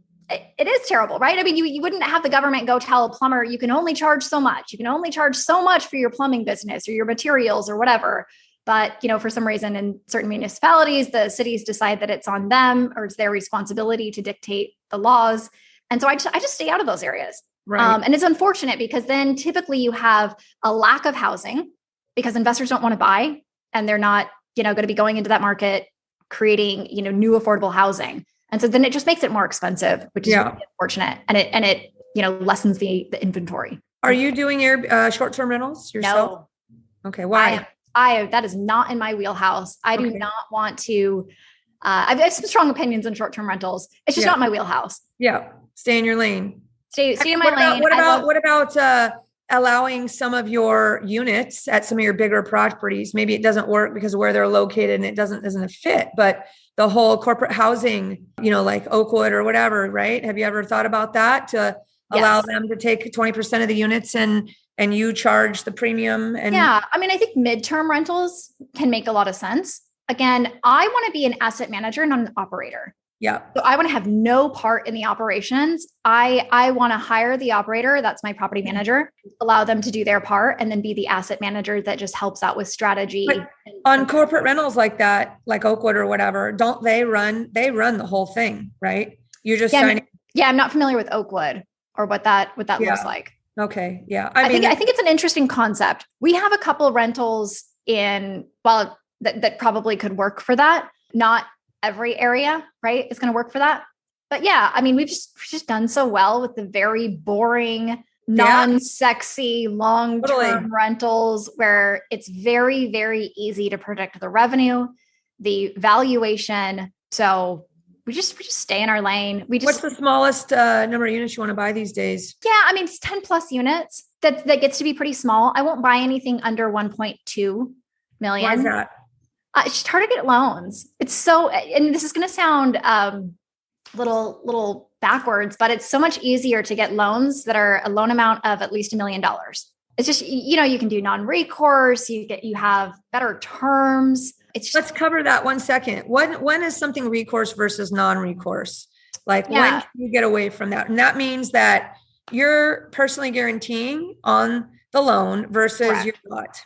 is terrible, right? I mean, you wouldn't have the government go tell a plumber, you can only charge so much. You can only charge so much for your plumbing business or your materials or whatever. But, for some reason in certain municipalities, the cities decide that it's on them or it's their responsibility to dictate the laws. And so I just stay out of those areas. Right. And it's unfortunate because then typically you have a lack of housing because investors don't want to buy and they're not, going to be going into that market, creating, new affordable housing. And so then it just makes it more expensive, which is really unfortunate. And it lessens the inventory. Are you doing your short-term rentals yourself? No. Okay. Why? That is not in my wheelhouse. I do not want to, I have some strong opinions on short-term rentals. It's just not my wheelhouse. Yeah. Stay in your lane. Stay in my lane. What about allowing some of your units at some of your bigger properties? Maybe it doesn't work because of where they're located and it doesn't fit, but the whole corporate housing, like Oakwood or whatever, right? Have you ever thought about that to allow them to take 20% of the units and you charge the premium? And yeah, I mean, I think midterm rentals can make a lot of sense. Again, I want to be an asset manager, not an operator. Yeah. So I want to have no part in the operations. I want to hire the operator. That's my property manager, allow them to do their part and then be the asset manager that just helps out with strategy. But on corporate rentals like that, like Oakwood or whatever, don't they run the whole thing, right? You're just signing. Yeah. I'm not familiar with Oakwood or what that looks like. Okay. Yeah. I think it's an interesting concept. We have a couple rentals that probably could work for that. Not every area, right, is going to work for that. But yeah, I mean, we've just done so well with the very boring, non-sexy, long-term rentals where it's very, very easy to predict the revenue, the valuation. So we just stay in our lane. What's the smallest number of units you want to buy these days? Yeah, I mean, it's 10 plus units. That gets to be pretty small. I won't buy anything under 1.2 million. Why is that? It's just hard to get loans. It's so, and this is going to sound little backwards, but it's so much easier to get loans that are a loan amount of at least $1 million. It's just, you can do non-recourse, you have better terms. It's just, let's cover that 1 second. When is something recourse versus non-recourse? Like when can you get away from that? And that means that you're personally guaranteeing on the loan versus you're not.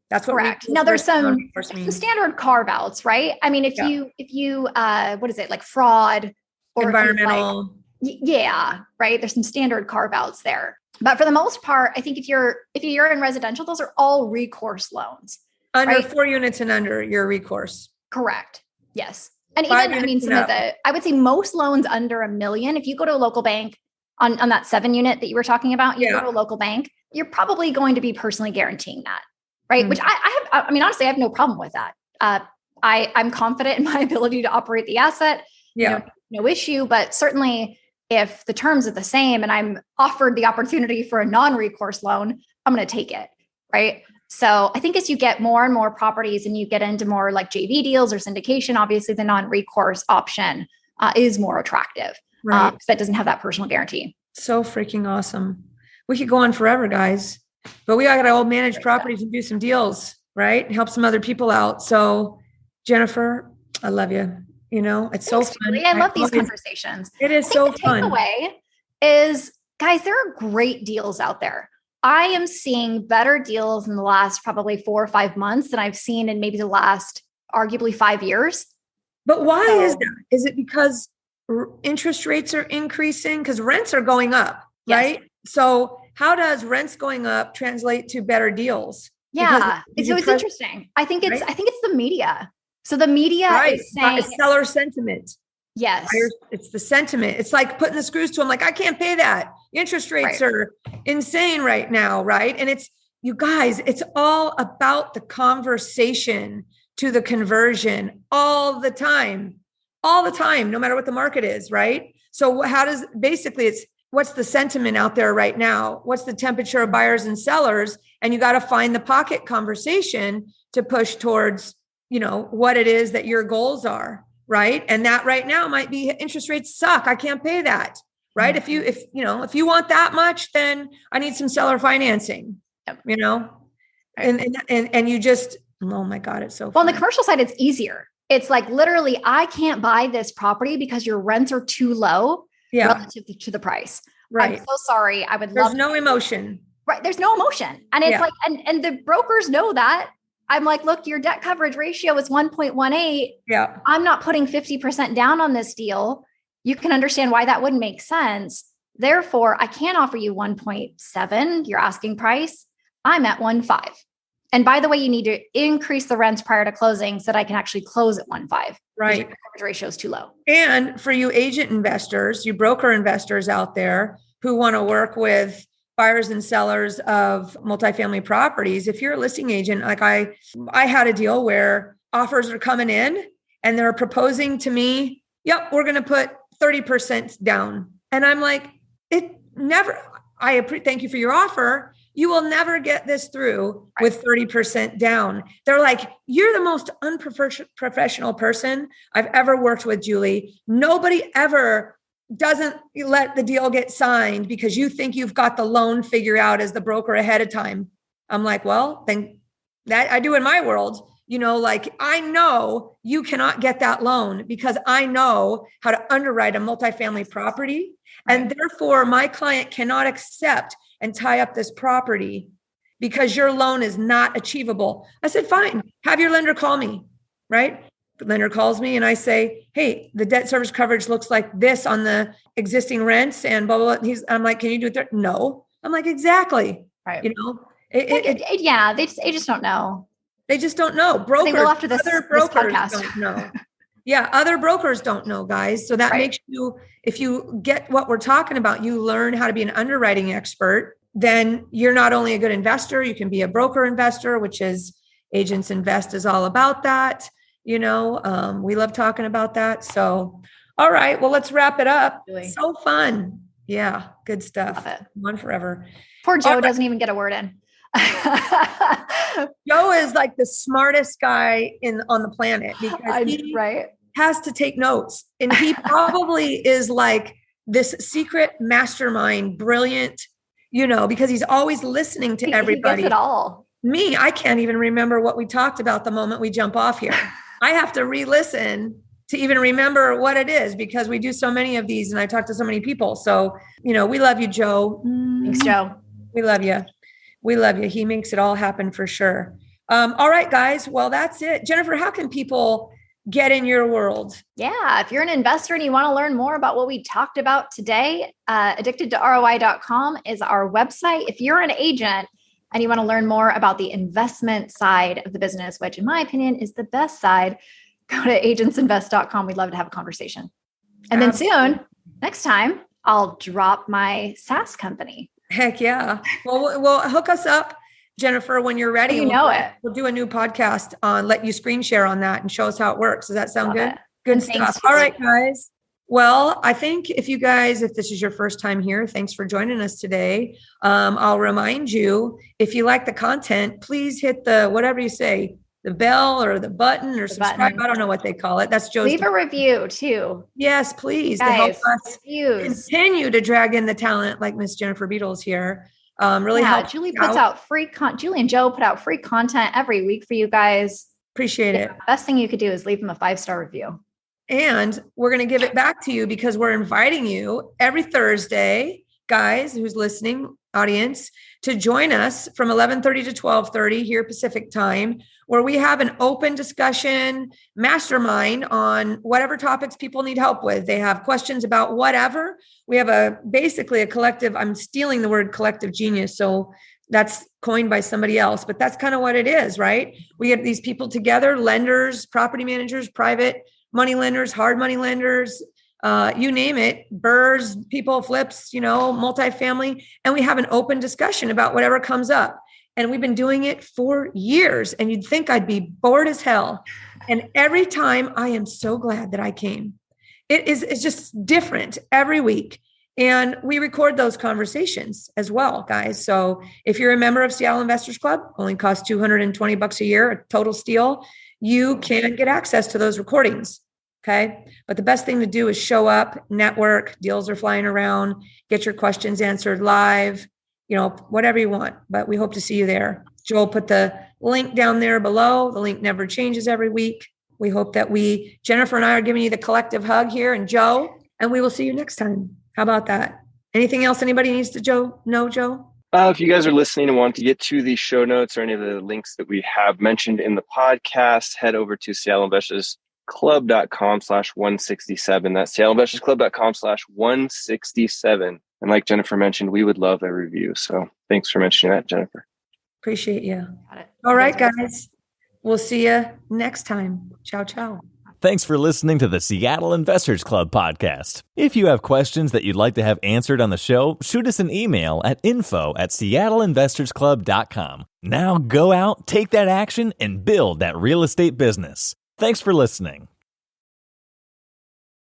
That's what correct. Now there's some standard carve outs, right? I mean, if you what is it, like fraud or environmental? Right. There's some standard carve outs there. But for the most part, I think if you're in residential, those are all recourse loans. Under 4 units and under, your recourse. Correct. Yes. And even, I mean, I would say most loans under $1 million, if you go to a local bank on that 7 unit that you were talking about, you go to a local bank, you're probably going to be personally guaranteeing that. Right. Which I mean, honestly, I have no problem with that. I'm confident in my ability to operate the asset. No issue. But certainly if the terms are the same and I'm offered the opportunity for a non-recourse loan, I'm going to take it. Right. So I think as you get more and more properties and you get into more like JV deals or syndication, obviously the non-recourse option is more attractive because that doesn't have that personal guarantee. So freaking awesome. We could go on forever, guys, but we got to all manage properties and do some deals, right? And help some other people out. So Jennifer, I love you. You know, it's so fun. Julie. I love these conversations. It is so fun. The takeaway is, guys, there are great deals out there. I am seeing better deals in the last probably 4 or 5 months than I've seen in maybe the last arguably 5 years. But why is that? Is it because interest rates are increasing? Because rents are going up, right? So how does rents going up translate to better deals? Yeah, it's interesting. I think it's the media. So the media is saying seller sentiment. Yes. It's the sentiment. It's like putting the screws to them. Like, I can't pay that. Interest rates are insane right now. Right. And it's, you guys, it's all about the conversation to the conversion all the time, no matter what the market is. Right. So what's the sentiment out there right now? What's the temperature of buyers and sellers? And you got to find the pocket conversation to push towards, what it is that your goals are. Right. And that right now might be interest rates suck. I can't pay that. Right. Mm-hmm. If you want that much, then I need some seller financing, and you just, oh my God, it's so fun. Well, on the commercial side, it's easier. It's like, literally, I can't buy this property because your rents are too low relative to the price. Right. I'm so sorry. There's no emotion. Right. There's no emotion. And it's like, and the brokers know that. I'm like, look, your debt coverage ratio is 1.18. Yeah. I'm not putting 50% down on this deal. You can understand why that wouldn't make sense. Therefore, I can't offer you 1.7, your asking price. I'm at 1.5. And by the way, you need to increase the rents prior to closing so that I can actually close at 1.5. Right. Your coverage ratio is too low. And for you agent investors, you broker investors out there who want to work with buyers and sellers of multifamily properties. If you're a listing agent, like I had a deal where offers are coming in and they're proposing to me, yep, we're going to put 30% down. And I'm like, thank you for your offer. You will never get this through with 30% down. They're like, you're the most unprofessional person I've ever worked with, Julie. Nobody ever doesn't let the deal get signed because you think you've got the loan figured out as the broker ahead of time. I'm like, well, then that I do in my world, I know you cannot get that loan because I know how to underwrite a multifamily property. Right. And therefore my client cannot accept and tie up this property because your loan is not achievable. I said, fine, have your lender call me, right? The lender calls me and I say, hey, the debt service coverage looks like this on the existing rents and blah, blah, blah. I'm like, can you do it there? No. I'm like, exactly. Right. They just don't know. They just don't know. Brokers, after this brokers podcast. Don't know. Yeah. Other brokers don't know, guys. So that makes you, if you get what we're talking about, you learn how to be an underwriting expert, then you're not only a good investor, you can be a broker investor, which is Agents Invest is all about that. We love talking about that. So, all right, well, let's wrap it up. Really? So fun. Yeah. Good stuff. One forever. Poor Joe doesn't even get a word in. Joe is like the smartest guy on the planet because he has to take notes. And he probably is like this secret mastermind, brilliant, because he's always listening to everybody. He gets it all. Me, I can't even remember what we talked about the moment we jump off here. I have to re-listen to even remember what it is because we do so many of these and I talk to so many people. So, we love you, Joe. Thanks, Joe. We love you. We love you. He makes it all happen for sure. All right, guys. Well, that's it. Jennifer, how can people get in your world? Yeah. If you're an investor and you want to learn more about what we talked about today, addictedtoroi.com is our website. If you're an agent and you want to learn more about the investment side of the business, which in my opinion is the best side, go to agentsinvest.com. We'd love to have a conversation. And then soon, next time, I'll drop my SaaS company. Heck yeah. Well, hook us up, Jennifer, when you're ready. We'll do a new podcast on, let you screen share on that and show us how it works. Does that sound good? Good stuff. All right, guys. Well, I think if this is your first time here, thanks for joining us today. I'll remind you, if you like the content, please hit the, whatever you say, the bell or the button or subscribe. Button. I don't know what they call it. That's Joe's. Leave a review too. Yes, please. Guys, to help us continue to drag in the talent like Miss Jennifer Beadles here. Really help. Julie puts out Julie and Joe put out free content every week for you guys. Appreciate it. Best thing you could do is leave them a 5-star review. And we're going to give it back to you because we're inviting you every Thursday, guys, who's listening, audience, to join us from 11:30 to 12:30 here Pacific time, where we have an open discussion mastermind on whatever topics people need help with. They have questions about whatever. We have basically a collective, I'm stealing the word collective genius, so that's coined by somebody else, but that's kind of what it is, right? We get these people together, lenders, property managers, private money lenders, hard money lenders, you name it, BRRRRs, people, flips, multifamily. And we have an open discussion about whatever comes up. And we've been doing it for years. And you'd think I'd be bored as hell. And every time I am so glad that I came. It's just different every week. And we record those conversations as well, guys. So if you're a member of Seattle Investors Club, only costs $220 a year, a total steal, you can get access to those recordings. Okay. But the best thing to do is show up, network, deals are flying around, get your questions answered live, whatever you want. But we hope to see you there. Joel put the link down there below. The link never changes every week. We hope that Jennifer and I are giving you the collective hug here, and Joe, and we will see you next time. How about that? Anything else anybody needs to know, Joe? If you guys are listening and want to get to the show notes or any of the links that we have mentioned in the podcast, head over to SeattleInvestorsClub.com/167. That's SeattleInvestorsClub.com/167. And like Jennifer mentioned, we would love a review. So thanks for mentioning that, Jennifer. Appreciate you. All right, guys. We'll see you next time. Ciao, ciao. Thanks for listening to the Seattle Investors Club podcast. If you have questions that you'd like to have answered on the show, shoot us an email at info@SeattleInvestorsClub.com. Now go out, take that action, and build that real estate business. Thanks for listening.